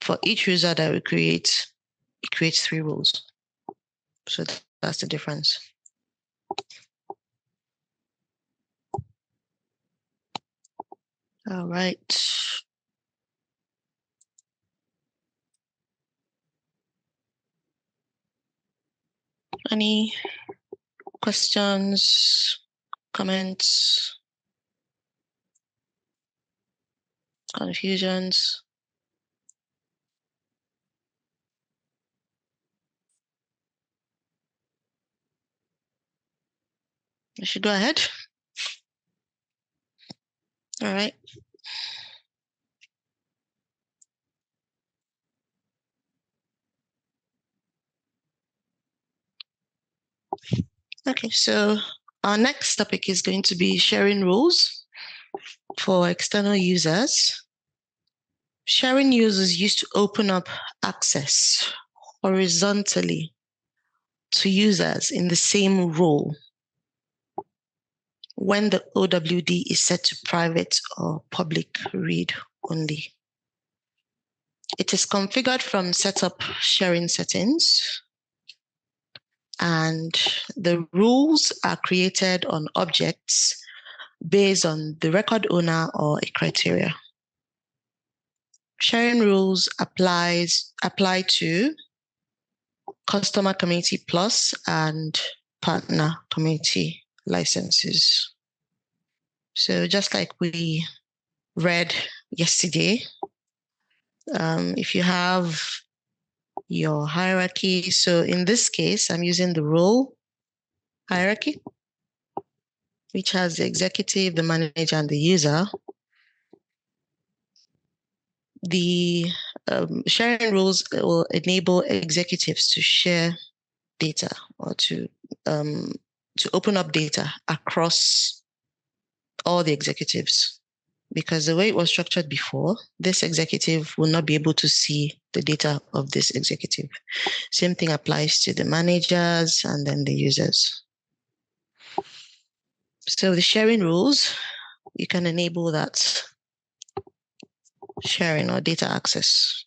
A: for each user that we create, it creates three roles. So that's the difference. All right. Any questions, comments, confusions? I should go ahead. All right. Okay, so our next topic is going to be sharing rules for external users. Sharing users used to open up access horizontally to users in the same role when the OWD is set to private or public read only. It is configured from setup sharing settings, and the rules are created on objects based on the record owner or a criteria. Sharing rules apply to customer community plus and partner community licenses. So just like we read yesterday, if you have your hierarchy, so in this case, I'm using the role hierarchy, which has the executive, the manager, and the user. the sharing rules will enable executives to share data or to open up data across all the executives. Because the way it was structured before, this executive will not be able to see the data of this executive. Same thing applies to the managers and then the users. So the sharing rules, you can enable that sharing or data access.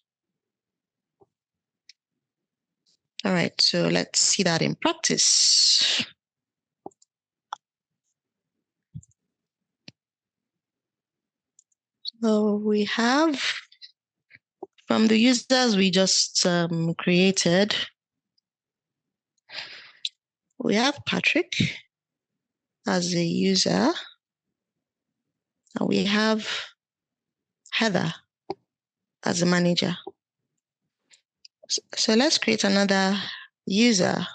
A: All right, so let's see that in practice. So we have, from the users we just created, we have Patrick as a user, and we have Heather as a manager. So let's create another user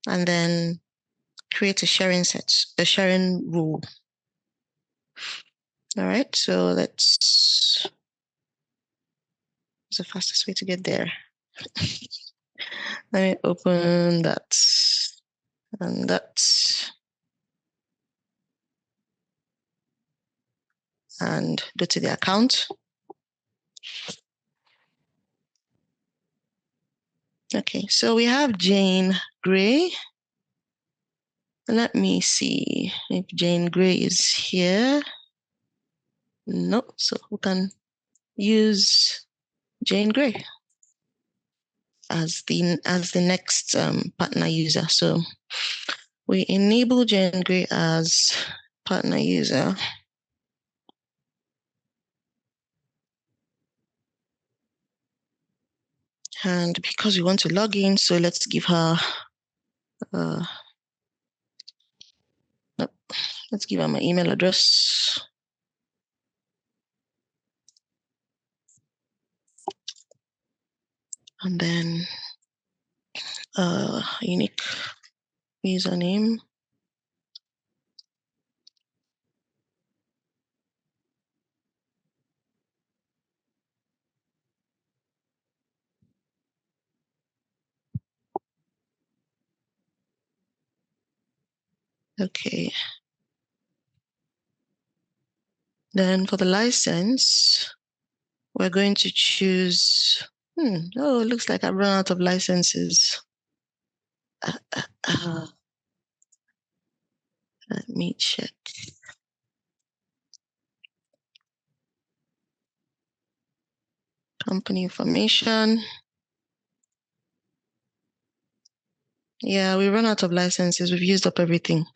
A: and then create a sharing set, a sharing rule. All right, so it's the fastest way to get there. Let me open that and that. And go to the account. Okay, so we have Jane Gray. Let me see if Jane Gray is here. No, so we can use Jane Gray as the next partner user. So we enable Jane Gray as partner user. And because we want to log in, so let's give her let's give her my email address. And then unique username. Okay. Then for the license, we're going to choose, oh, it looks like I've run out of licenses. Let me check. Company information. Yeah, we run out of licenses. We've used up everything.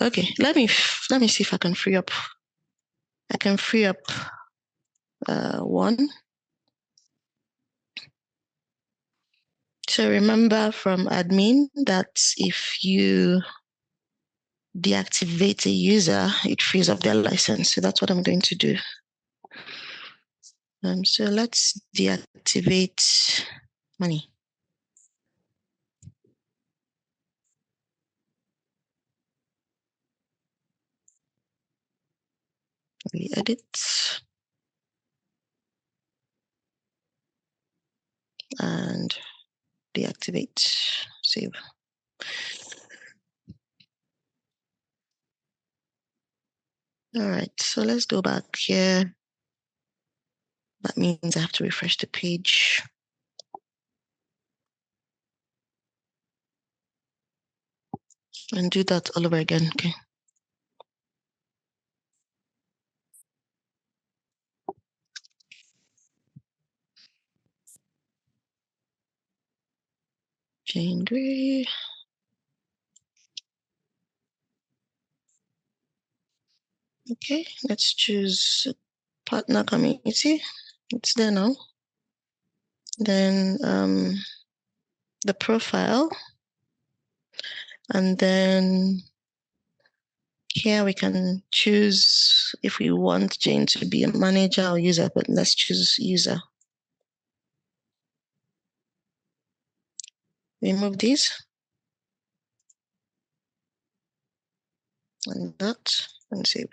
A: Okay, let me see if I can free up. I can free up one. So remember from admin that if you deactivate a user, it frees up their license. So that's what I'm going to do. So let's deactivate money. We edit and deactivate, save. All right, so let's go back here. That means I have to refresh the page. And do that all over again, okay? Jane Gray. Okay, let's choose partner community. It's there now. Then the profile. And then here we can choose if we want Jane to be a manager or user, but let's choose user. Remove these. And that, and save.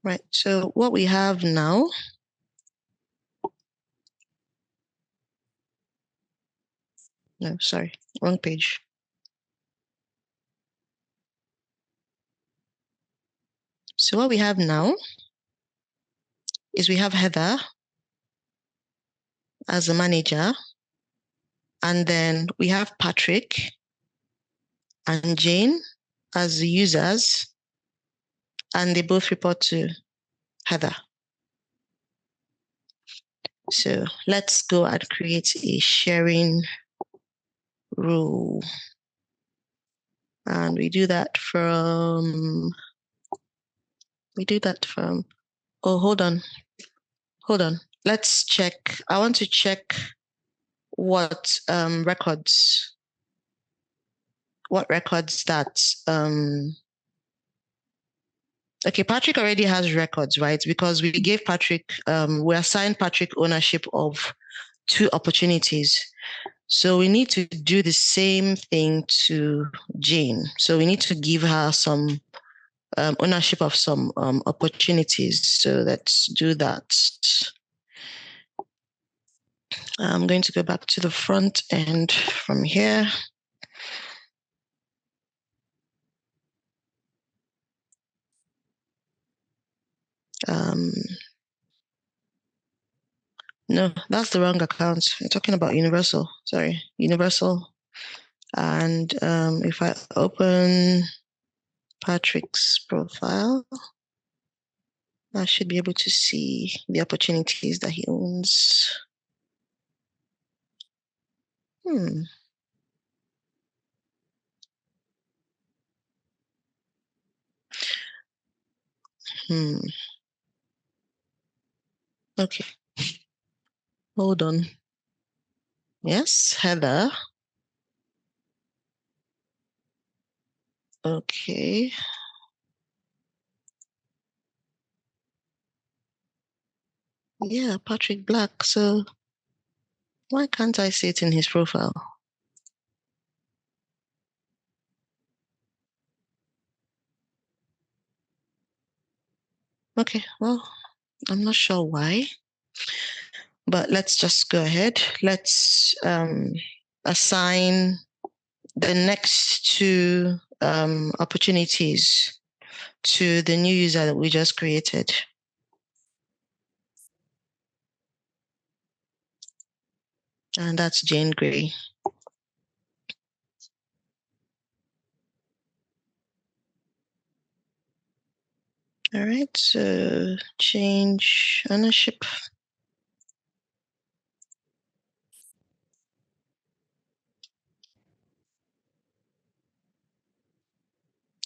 A: Right, so what we have now no, sorry, wrong page. So what we have now is we have Heather as a manager, and then we have Patrick and Jane as the users, and they both report to Heather. So let's go and create a sharing rule. And we do that from, oh, hold on. Let's check. I want to check what records that, okay, Patrick already has records, right? Because we gave Patrick, we assigned Patrick ownership of 2 opportunities. So we need to do the same thing to Jane. So we need to give her some ownership of some opportunities. So let's do that. I'm going to go back to the front end from here. No, that's the wrong account. You're talking about Universal. Sorry, Universal. And if I open Patrick's profile, I should be able to see the opportunities that he owns. Okay. Hold on. Yes, Heather. Okay. Yeah, Patrick Black. So why can't I see it in his profile? Okay, well, I'm not sure why, but let's just go ahead. Let's assign the next 2 opportunities to the new user that we just created. And that's Jane Gray. All right, so change ownership.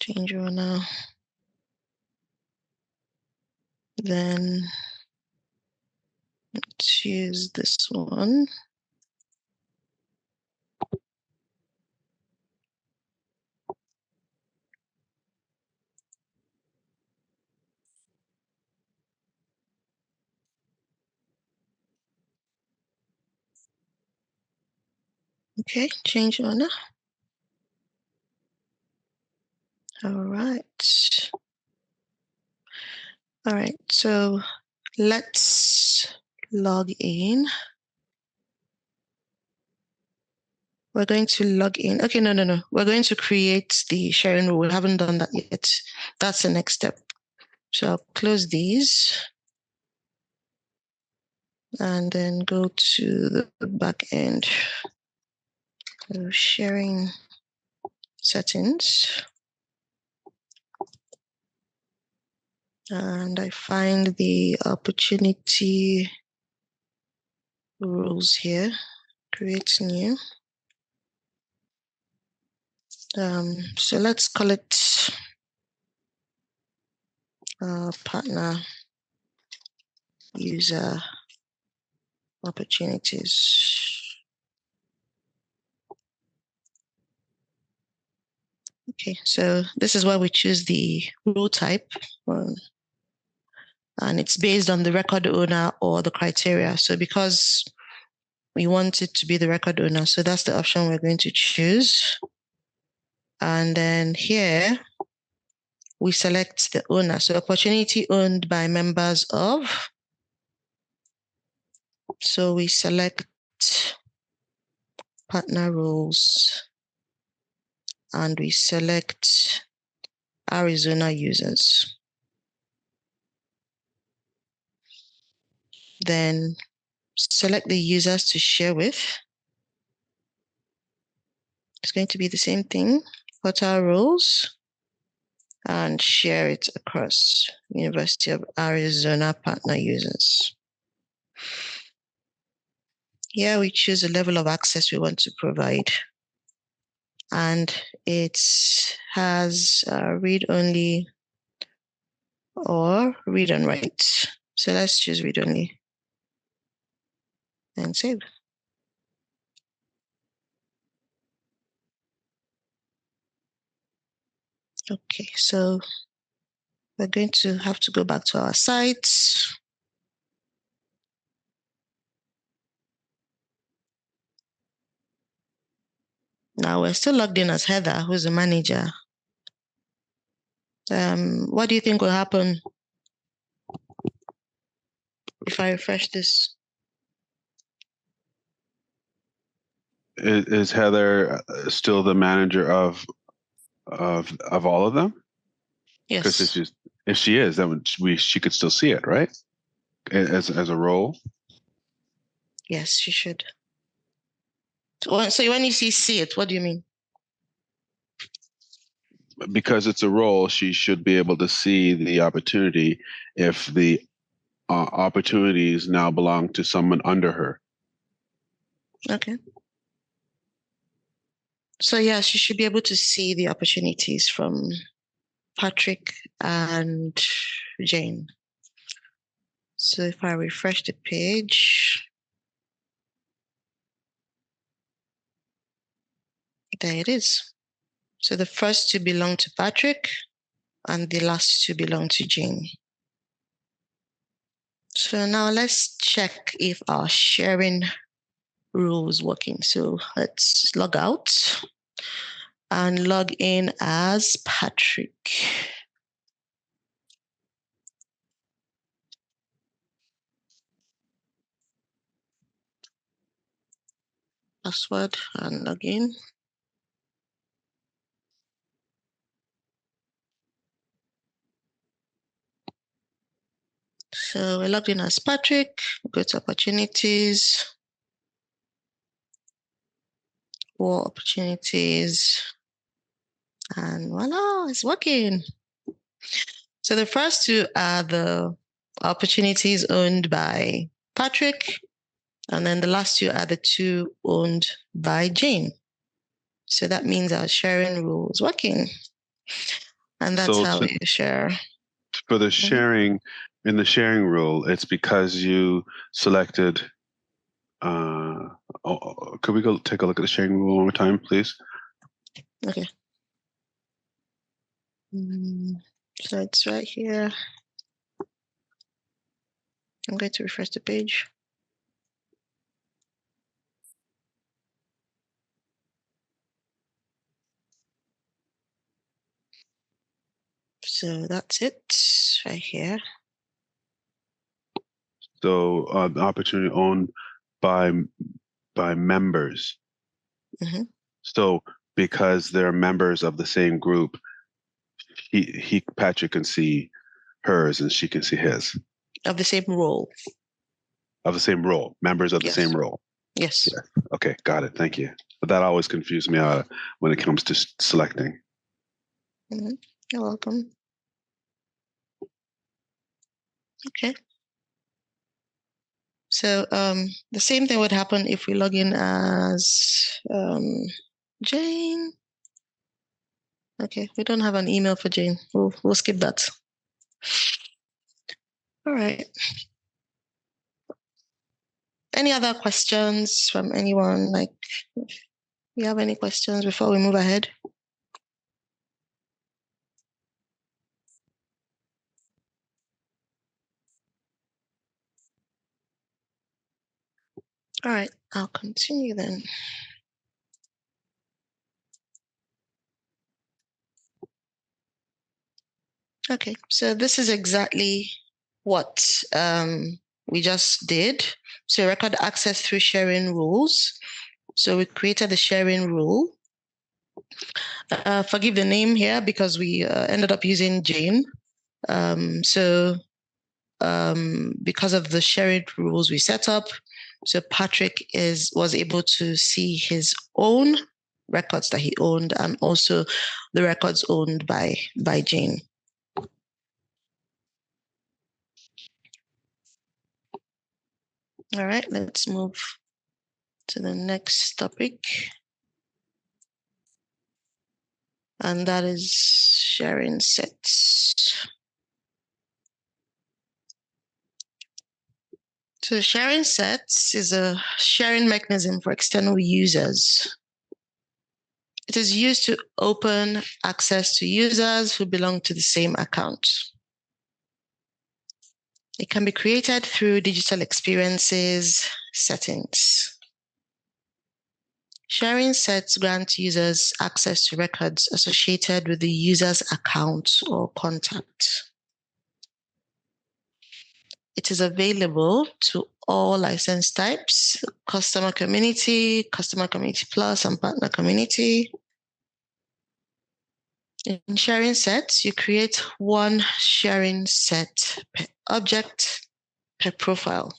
A: Change owner. Then let's use this one. Okay, change owner. All right. All right, so let's log in. We're going to log in. Okay, no. We're going to create the sharing rule. We haven't done that yet. That's the next step. So I'll close these and then go to the back end. So sharing settings. And I find the opportunity rules here. Create new. So let's call it partner user opportunities. Okay, so this is where we choose the rule type, and it's based on the record owner or the criteria. So because we want it to be the record owner, so that's the option we're going to choose. And then here, we select the owner. So opportunity owned by members of. So we select partner roles and we select Arizona users. Then select the users to share with. It's going to be the same thing, portal roles, and share it across University of Arizona partner users. Here we choose the level of access we want to provide. And it has read-only or read and write. So let's choose read-only and save. Okay, so we're going to have to go back to our site. Now we're still logged in as Heather, who's the manager. What do you think will happen if I refresh this?
B: Is Heather still the manager of all of them?
A: Yes.
B: Because if she is, then she could still see it, right? As a role.
A: Yes, she should. So when you see it, what do you mean?
B: Because it's a role, she should be able to see the opportunity if the opportunities now belong to someone under her.
A: Okay. So yes, she should be able to see the opportunities from Patrick and Jane. So if I refresh the page, there it is. So the first two belong to Patrick and the last two belong to Jane. So now let's check if our sharing rule is working. So let's log out and log in as Patrick. Password and log in. So we're logged in as Patrick. Go to opportunities. More opportunities. And voila, it's working. So the first two are the opportunities owned by Patrick. And then the last two are the two owned by Jane. So that means our sharing rule is working. And that's how we share.
B: For the sharing, in the sharing rule, it's because you selected. Could we go take a look at the sharing rule one more time, please?
A: Okay. So it's right here. I'm going to refresh the page. So that's it right here.
B: So the opportunity owned by members.
A: Mm-hmm.
B: So because they're members of the same group, Patrick can see hers and she can see his.
A: Of the same role.
B: Of the same role, members of the same role.
A: Yes.
B: Yeah. Okay, got it. Thank you. But that always confused me when it comes to selecting.
A: Mm-hmm. You're welcome. Okay. So the same thing would happen if we log in as Jane. Okay, we don't have an email for Jane. We'll skip that. All right. Any other questions from anyone? Like, if you have any questions before we move ahead? All right, I'll continue then. Okay, so this is exactly what we just did. So record access through sharing rules. So we created the sharing rule. Forgive the name here because we ended up using Jane. Because of the shared rules we set up, so Patrick was able to see his own records that he owned and also the records owned by Jane. All right, let's move to the next topic. And that is sharing sets. So sharing sets is a sharing mechanism for external users. It is used to open access to users who belong to the same account. It can be created through digital experiences settings. Sharing sets grant users access to records associated with the user's account or contact. It is available to all license types, customer community plus, and partner community. In sharing sets, you create one sharing set per object per profile.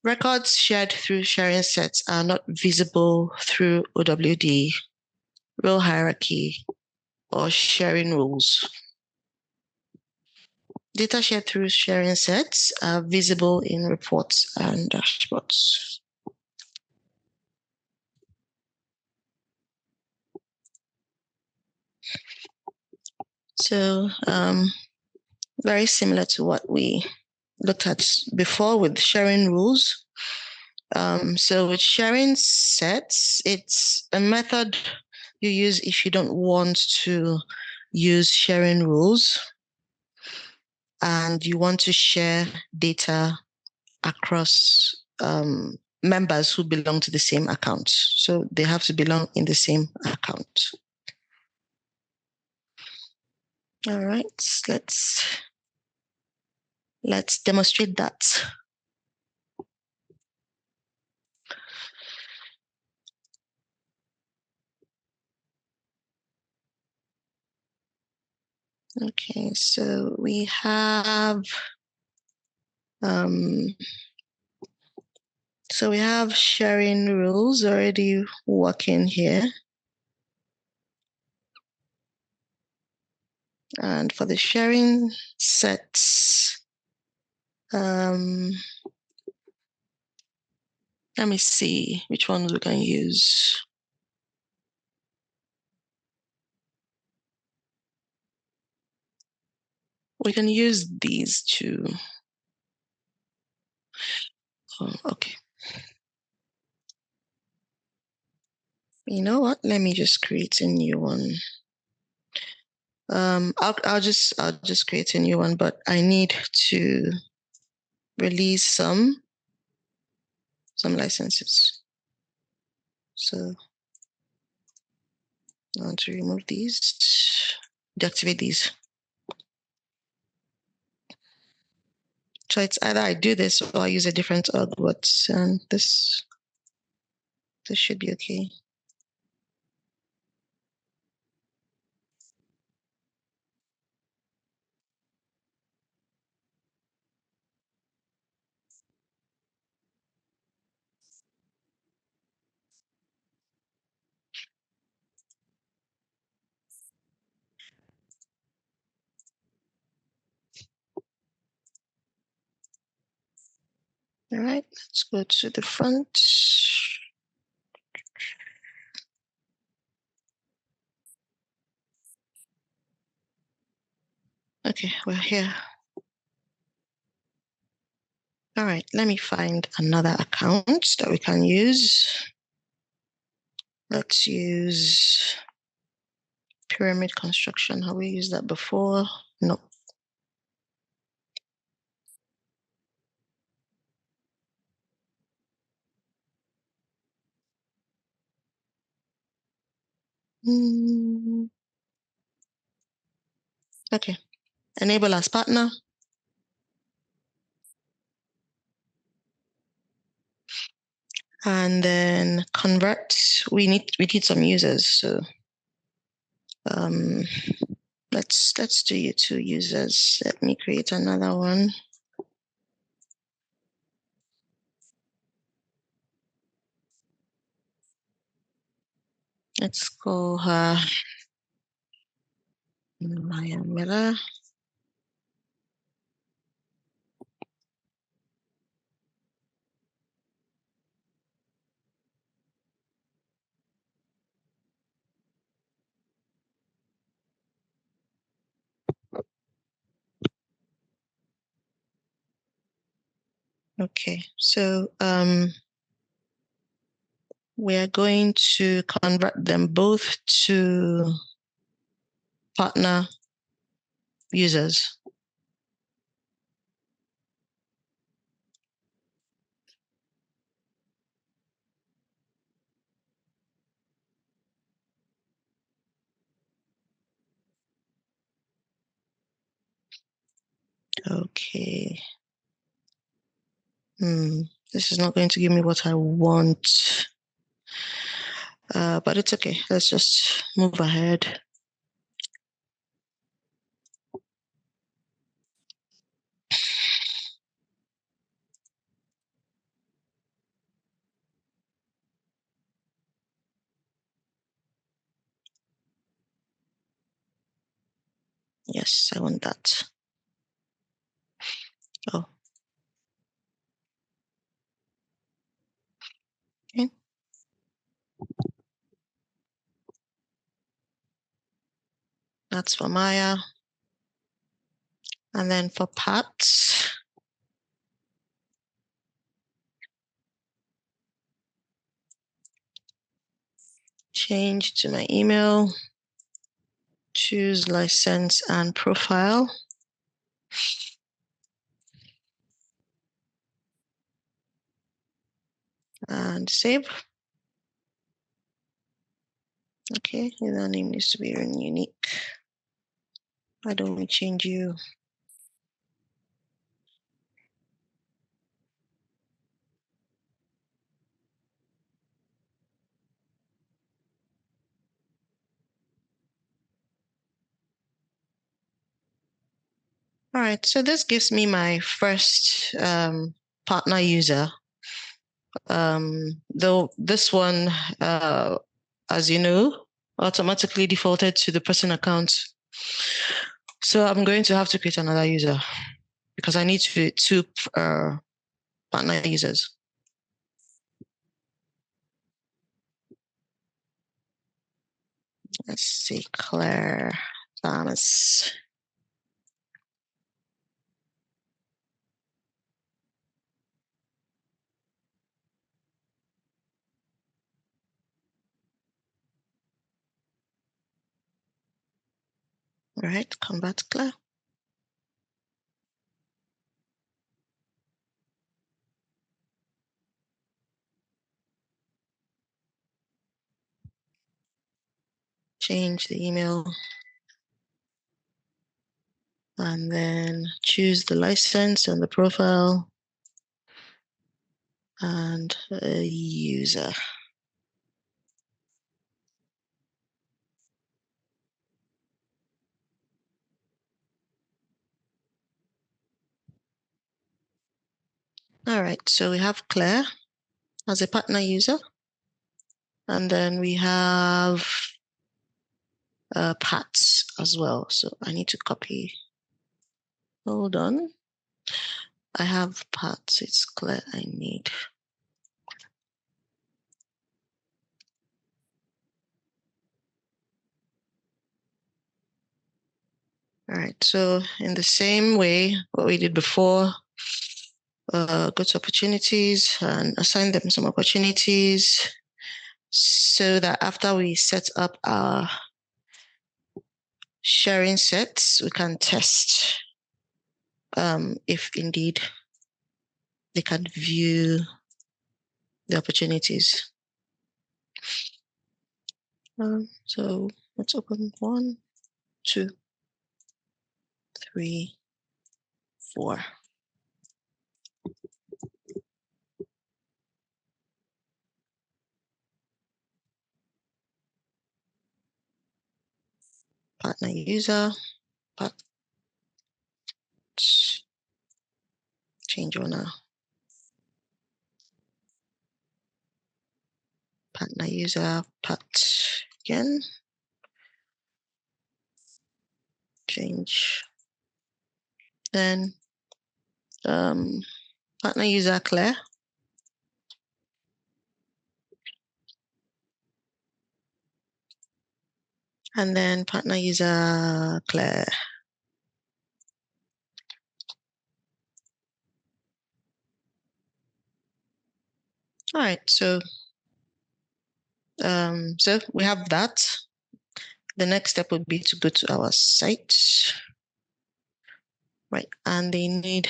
A: Records shared through sharing sets are not visible through OWD, role hierarchy, or sharing rules. Data shared through sharing sets are visible in reports and dashboards. So very similar to what we looked at before with sharing rules. So with sharing sets, it's a method you use if you don't want to use sharing rules and you want to share data across members who belong to the same account. So they have to belong in the same account. All right, let's demonstrate that. Okay, so we have sharing rules already working here. And for the sharing sets, let me see which ones we can use. We can use these two. Oh, okay. You know what? Let me just create a new one. I'll just create a new one, but I need to release some licenses. So I want to remove these, deactivate these. So it's either I do this or I use a different org, but this should be okay. All right, let's go to the front. Okay, we're here. All right, let me find another account that we can use. Let's use pyramid construction. Have we used that before? No. Okay. Enable as partner. And then convert. We need some users. So let's do you 2 users. Let me create another one. Let's call her Maya Miller. Okay, so we are going to convert them both to partner users. Okay. This is not going to give me what I want. But it's okay. Let's just move ahead. Yes, I want that. Oh. Okay. That's for Maya. And then for Pat, change to my email, choose license and profile. And save. Okay, the name needs to be unique. Why don't we change you? All right, so this gives me my first partner user. Though this one, as you know, automatically defaulted to the person account. So I'm going to have to create another user because I need two partner users. Let's see, Claire Thomas. All right, combat Claire. Change the email. And then choose the license and the profile and a user. All right, so we have Claire as a partner user. And then we have Pat as well. So I need to copy. Hold on. I have Pat. It's Claire I need. All right, so in the same way, what we did before, go to opportunities and assign them some opportunities so that after we set up our sharing sets, we can test if indeed they can view the opportunities. So let's open 1, 2. 3, 4. Partner user, part, change owner. Partner user, part again. Change. Then partner user Claire. And then partner user Claire. All right, so we have that. The next step would be to go to our site, right? And they need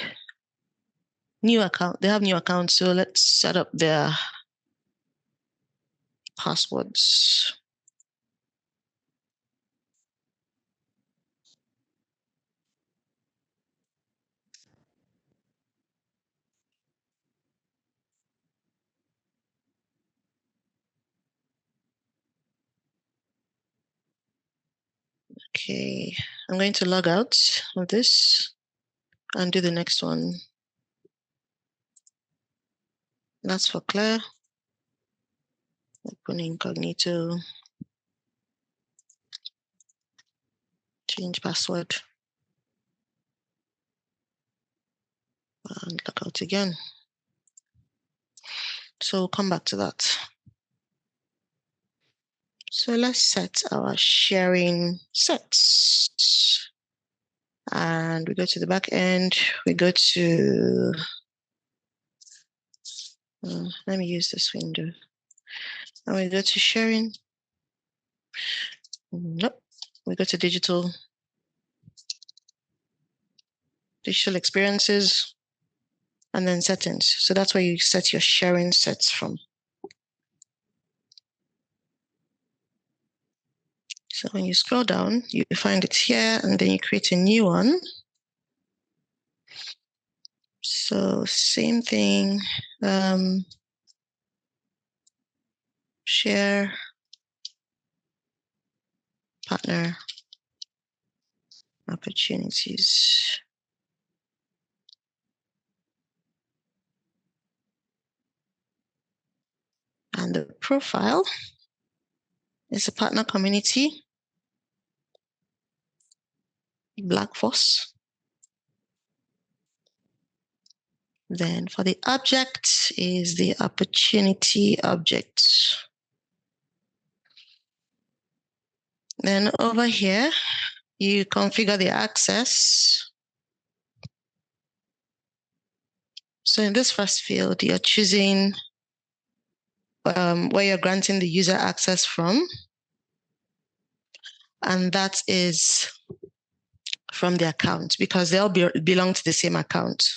A: new account. They have new accounts, so let's set up their passwords. Okay, I'm going to log out of this and do the next one. That's for Claire. Open incognito. Change password. And log out again. So we'll come back to that. So let's set our sharing sets. And we go to the back end. We go to, let me use this window. And we go to sharing. Nope. We go to digital experiences, and then settings. So that's where you set your sharing sets from. So when you scroll down, you find it here, and then you create a new one. So same thing, share, partner, opportunities. And the profile is a partner community, Black Force. Then for the object is the opportunity object. Then over here, you configure the access. So in this first field, you're choosing where you're granting the user access from. And that is from the account because they all belong to the same account.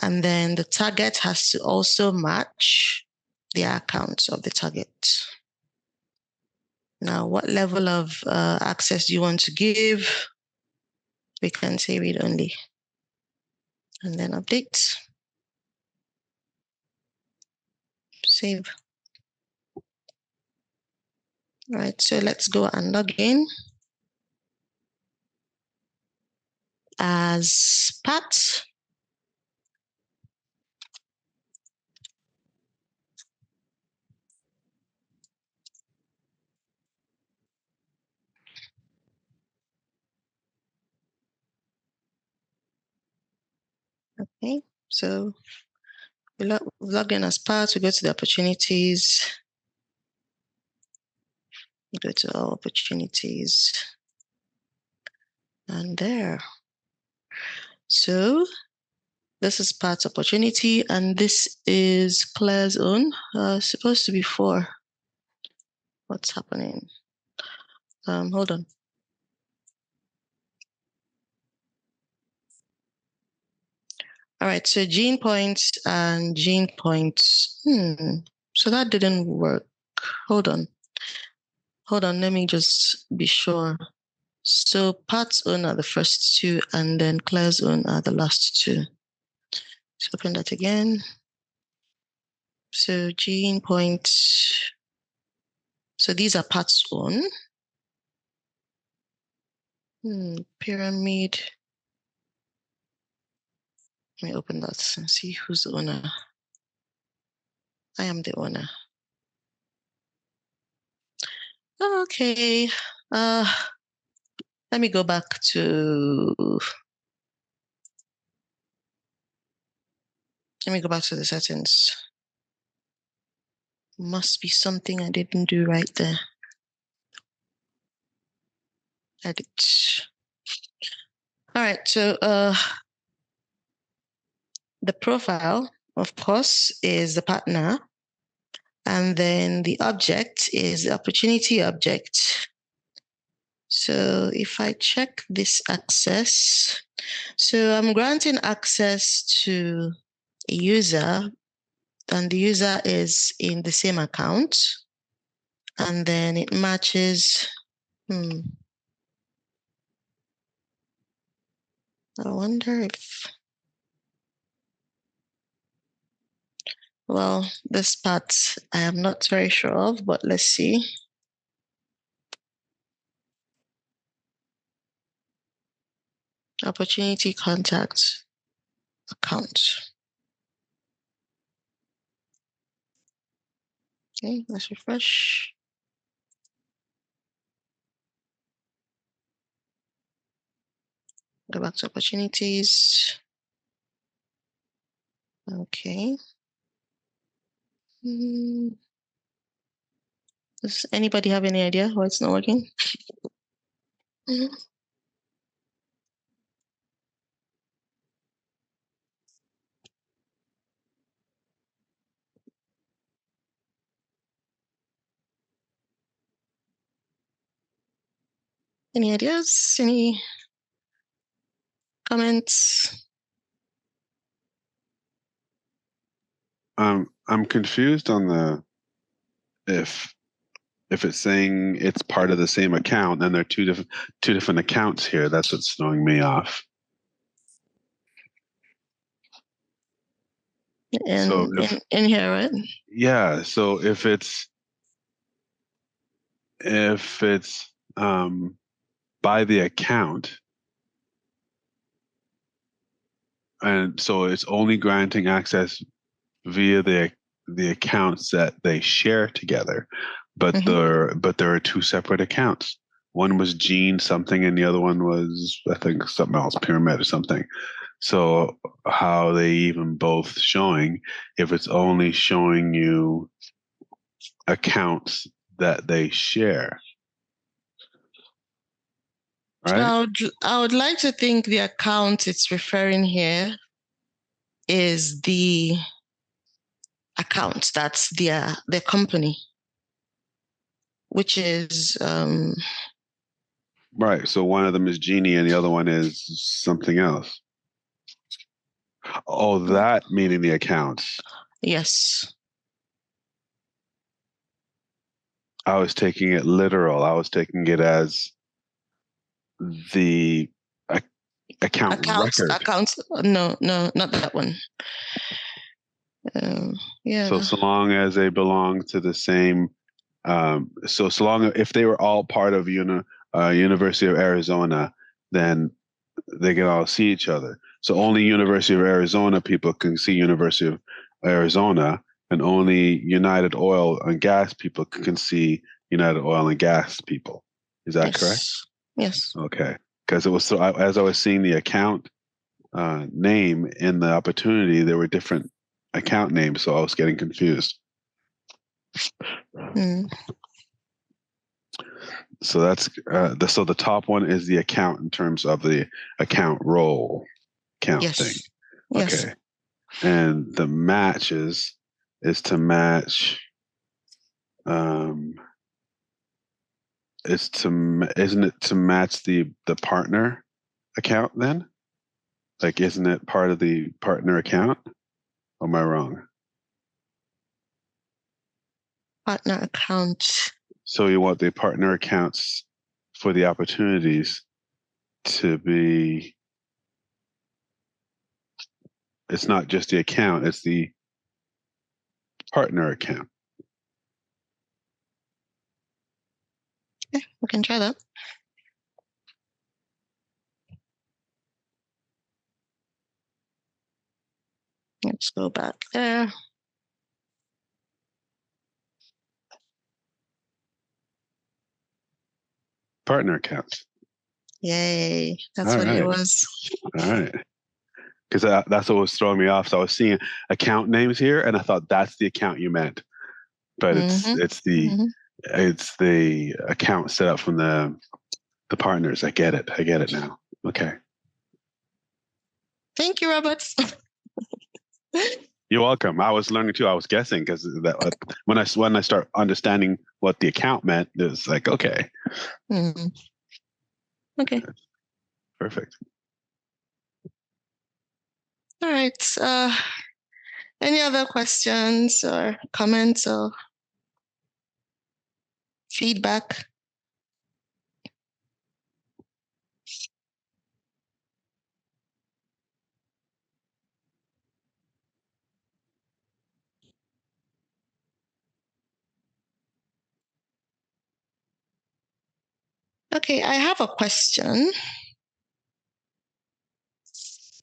A: And then the target has to also match the account of the target. Now, what level of access do you want to give? We can say read only. And then update. Save. Right, so let's go and log in as Pat. Okay, so we log in as Pat, we go to the opportunities, we go to our opportunities, and there. So this is Pat's opportunity, and this is Claire's own. Supposed to be 4. What's happening? Hold on. All right, so gene points and gene points. So that didn't work. Hold on, let me just be sure. So Pat's own are the first two, and then Claire's own are the last two. So open that again. So Jean point. So these are Pat's own. Pyramid. Let me open that and see who's the owner. I am the owner. Okay. Let me go back to the settings. Must be something I didn't do right there. Edit. All right, so the profile, of course, is the partner. And then the object is the opportunity object. So if I check this access, so I'm granting access to a user, and the user is in the same account. And then it matches. I wonder if, well, this part I am not very sure of, but let's see. Opportunity contact account. Okay, let's refresh. Go back to opportunities. Okay. Does anybody have any idea why it's not working? Any ideas? Any comments?
B: I'm confused on the if it's saying it's part of the same account and there are two different accounts here. That's what's throwing me off.
A: In here, right?
B: Yeah. So if it's by the account, and so it's only granting access via the accounts that they share together, but there are two separate accounts. One was Gene something, and the other one was, I think, something else, Pyramid or something. So how are they even both showing if it's only showing you accounts that they share? Right?
A: So I would like to think the account it's referring here is the account that's their company, which is
B: Right. So one of them is Genie and the other one is something else. Oh, that meaning the accounts.
A: Yes.
B: I was taking it literal. I was taking it as the account record.
A: Accounts. No, not that one. Yeah.
B: So long as they belong to the same, so long if they were all part of University of Arizona, then they can all see each other. So only University of Arizona people can see University of Arizona, and only United Oil and Gas people can see United Oil and Gas people. Is that correct?
A: Yes.
B: Okay. Because it was so as I was seeing the account name in the opportunity, there were different account names, so I was getting confused. So that's so the top one is the account in terms of the account role count thing.
A: Yes.
B: Okay. And the matches is to match isn't it to match the partner account then? Like, isn't it part of the partner account? Or am I wrong?
A: Partner account.
B: So you want the partner accounts for the opportunities to be, it's not just the account, it's the partner account.
A: Okay, we can try that. Let's go back there.
B: Partner accounts.
A: Yay, that's
B: All
A: what it
B: right.
A: was.
B: All right. Because that's what was throwing me off. So I was seeing account names here, and I thought that's the account you meant, but it's the account set up from the partners. I get it now. Okay.
A: Thank you, Robert.
B: You're welcome. I was learning too. I was guessing because when I start understanding what the account meant, it was like, okay.
A: Okay.
B: Perfect.
A: All right. Any other questions or comments or feedback? Okay, I have a question.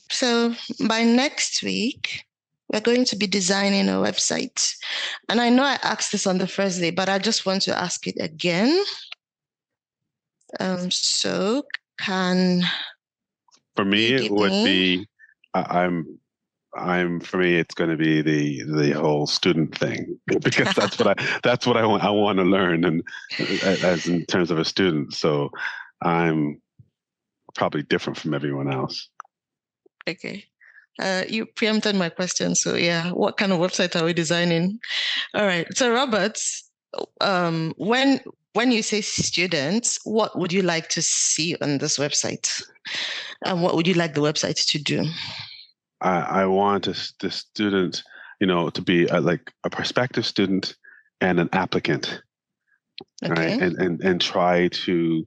A: So by next week, we're going to be designing a website. And I know I asked this on the first day, but I just want to ask it again. So can
B: for me it would be for me it's going to be the whole student thing because that's what I want to learn, and as in terms of a student. So I'm probably different from everyone else.
A: Okay. You preempted my question. So yeah, what kind of website are we designing? All right. So Robert, when you say students, what would you like to see on this website? And what would you like the website to do?
B: I want the student, to be like a prospective student and an applicant,
A: Okay.
B: right? And try to,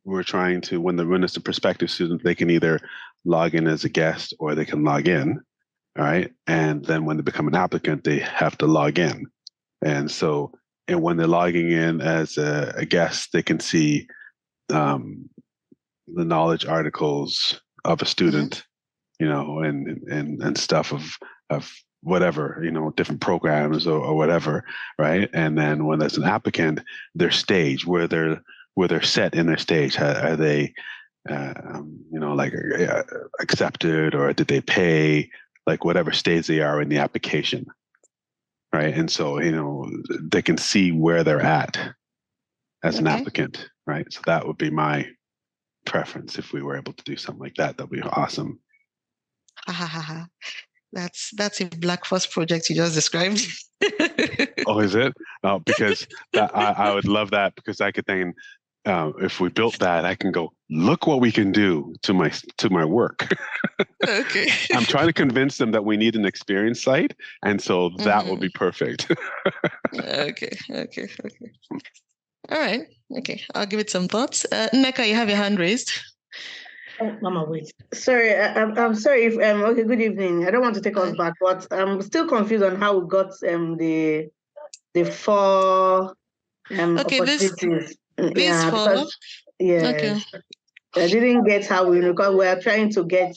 B: we're trying to, when it's a prospective student, they can either log in as a guest or they can log in, all right? And then when they become an applicant, they have to log in. And so, and when they're logging in as a guest, they can see the knowledge articles of a student, and stuff of whatever, different programs or whatever, right? And then when there's an applicant, their stage, where they're set in their stage. Are they, accepted, or did they pay? Like whatever stage they are in the application, right? And so they can see where they're at as an applicant, right? So that would be my preference. If we were able to do something like that, that'd be awesome.
A: That's a Black Force project you just described.
B: Oh, is it? Oh, because I would love that, because I could think, if we built that, I can go, look what we can do to my work.
A: Okay.
B: I'm trying to convince them that we need an experience site, and so that will be perfect.
A: Okay. All right. Okay, I'll give it some thoughts. Neka, you have your hand raised.
D: Oh, Mama, wait. Sorry, I'm sorry if okay. Good evening. I don't want to take us back, but I'm still confused on how we got the four opportunities.
A: These four.
D: Because yes, I didn't get how because we are trying to get.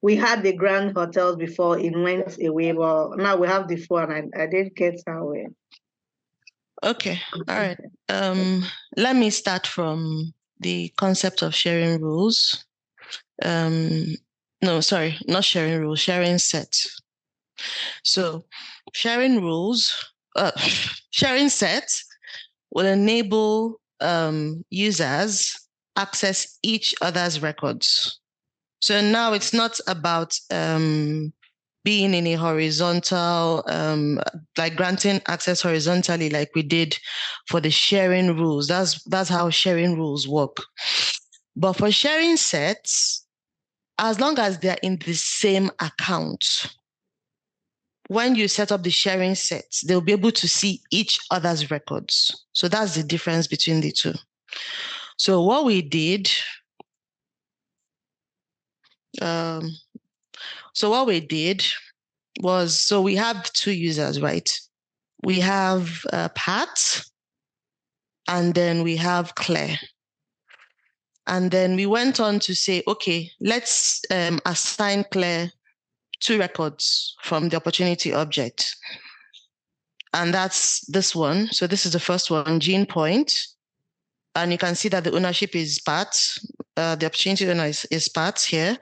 D: We had the grand hotels before it went away, but now we have the four, and I didn't get how we.
A: Okay. All right. Let me start from the concept of sharing rules. No, sorry, not sharing rules, sharing sets. So sharing rules, sharing sets will enable users access each other's records. So now it's not about being in a horizontal, like granting access horizontally, like we did for the sharing rules. That's how sharing rules work. But for sharing sets, as long as they're in the same account, when you set up the sharing sets, they'll be able to see each other's records. So that's the difference between the two. So what we did, was, so we have two users, right? We have Pat, and then we have Claire. And then we went on to say, okay, let's assign Claire 2 records from the opportunity object. And that's this one. So this is the first one, Gene Point. And you can see that the ownership is Pat. The opportunity owner is Pat here.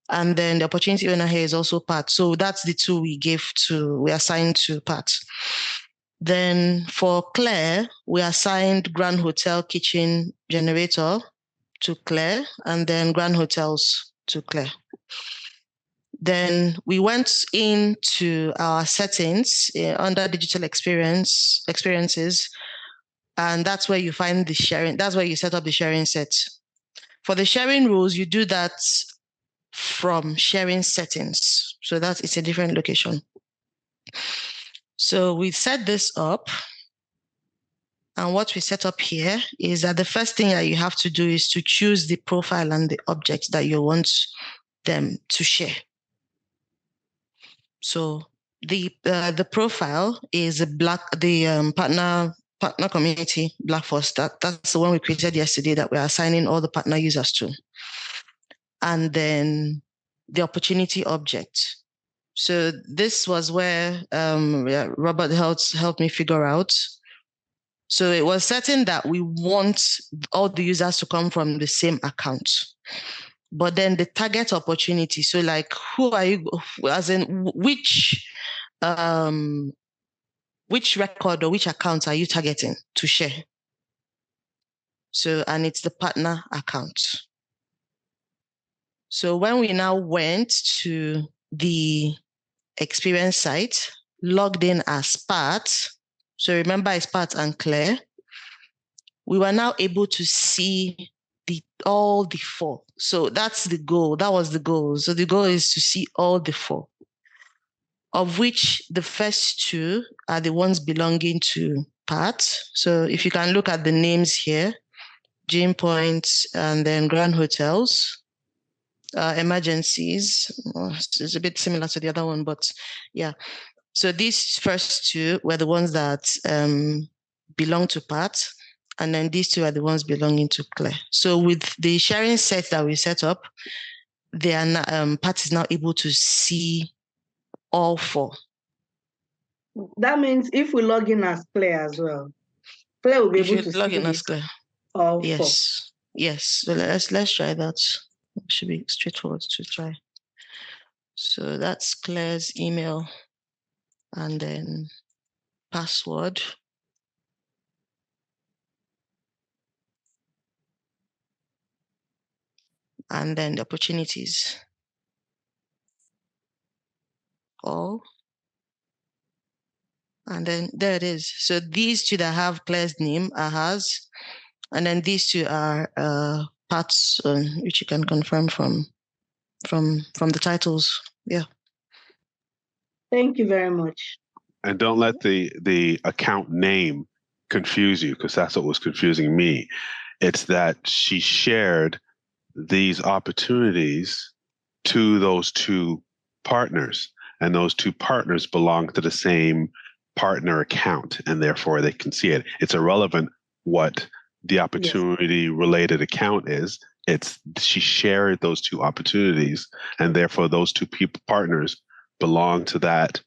A: And then the opportunity owner here is also Pat. So that's the 2 we assigned to Pat. Then for Claire, we assigned Grand Hotel Kitchen Generator to Claire, and then Grand Hotels to Claire. Then we went into our settings under digital experiences, and that's where you find the sharing. That's where you set up the sharing set. For the sharing rules, you do that from sharing settings. So it's a different location. So we set this up. And what we set up here is that the first thing that you have to do is to choose the profile and the object that you want them to share. So the profile is the partner community Black Force. That's the one we created yesterday that we're assigning all the partner users to. And then the opportunity object. So this was where Robert helped me figure out. So it was certain that we want all the users to come from the same account. But then the target opportunity, so like who are you, as in which record or which account are you targeting to share? So, and it's the partner account. So when we now went to the experience site, logged in as Pat, so remember it's Pat and Claire, we were now able to see all the 4. So that's the goal. That was the goal. So the goal is to see all the 4, of which the first 2 are the ones belonging to Pat. So if you can look at the names here, Gene Point and then Grand Hotels, emergencies. It's a bit similar to the other one, but yeah. So these first 2 were the ones that belong to Pat. And then these 2 are the ones belonging to Claire. So with the sharing set that we set up, they are now, Pat is now able to see all 4.
D: That means if we log in as Claire as well, Claire will be able to
A: log in
D: see
A: as Claire.
D: all 4.
A: Yes. So let's try that. It should be straightforward to try. So that's Claire's email and then password. And then the opportunities. All. And then there it is. So these 2 that have Claire's name are hers. And then these 2 are Pat's, which you can confirm from the titles. Yeah.
D: Thank you very much.
B: And don't let the account name confuse you, because that's what was confusing me. It's that she shared these opportunities to those 2 partners, and those 2 partners belong to the same partner account, and therefore they can see it. It's irrelevant what the opportunity related account is. It's she shared those 2 opportunities, and therefore those 2 partners belong to that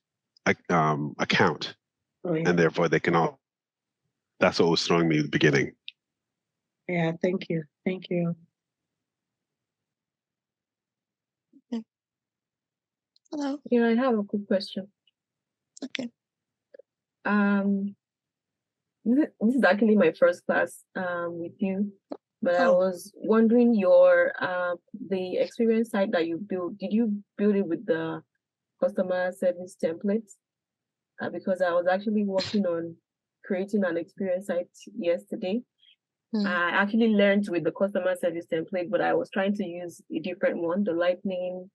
B: account. And therefore they can all. That's what was throwing me at the beginning.
D: Yeah, thank you.
A: Hello.
C: Yeah, I have a quick question.
A: Okay.
C: This is actually my first class with you, but I was wondering the experience site that you built. Did you build it with the customer service templates? Because I was actually working on creating an experience site yesterday. I actually learned with the customer service template, but I was trying to use a different one, the Lightning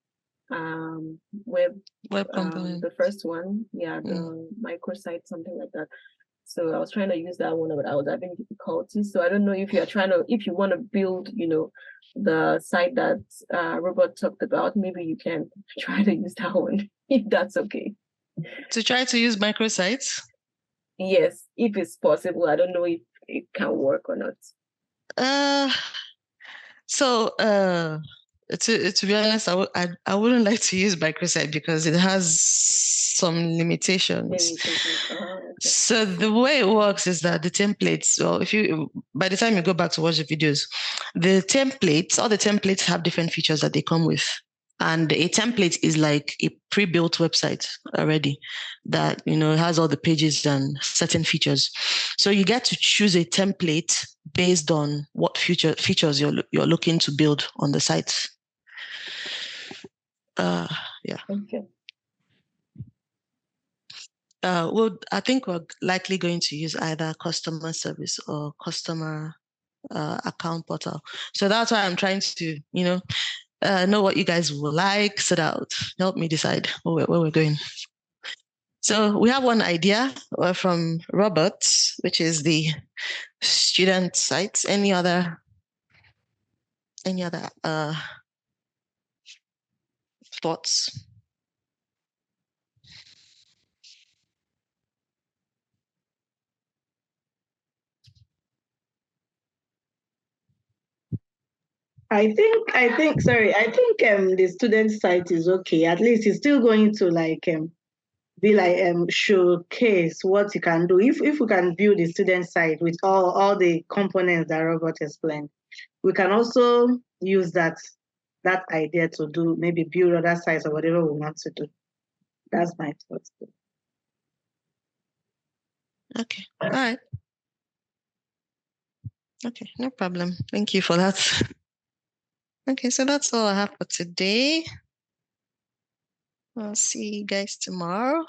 C: web
A: component.
C: the first one, the microsite, something like that. So I was trying to use that one, but I was having difficulties. So I don't know if you want to build, the site that Robert talked about, maybe you can try to use that one, if that's okay.
A: To try to use microsites?
C: Yes, if it's possible. I don't know if it can work or not.
A: To be honest, I wouldn't like to use microsite because it has some limitations.
C: Okay.
A: So the way it works is that the templates, by the time you go back to watch the videos, all the templates have different features that they come with. And a template is like a pre-built website already that, has all the pages and certain features. So you get to choose a template based on what features you're looking to build on the site. Yeah.
C: Okay.
A: I think we're likely going to use either customer service or customer account portal. So that's why I'm trying to, know what you guys will like so that would help me decide where we're going. So we have one idea from Robert, which is the student sites. Any other thoughts?
D: I think the student site is okay. At least it's still going to be showcase what you can do. If we can build a student site with all the components that Robert explained, we can also use that idea to do maybe build other sites or whatever we want to do. That's my thoughts.
A: Okay. All right. Okay, no problem. Thank you for that. Okay, so that's all I have for today. I'll see you guys tomorrow.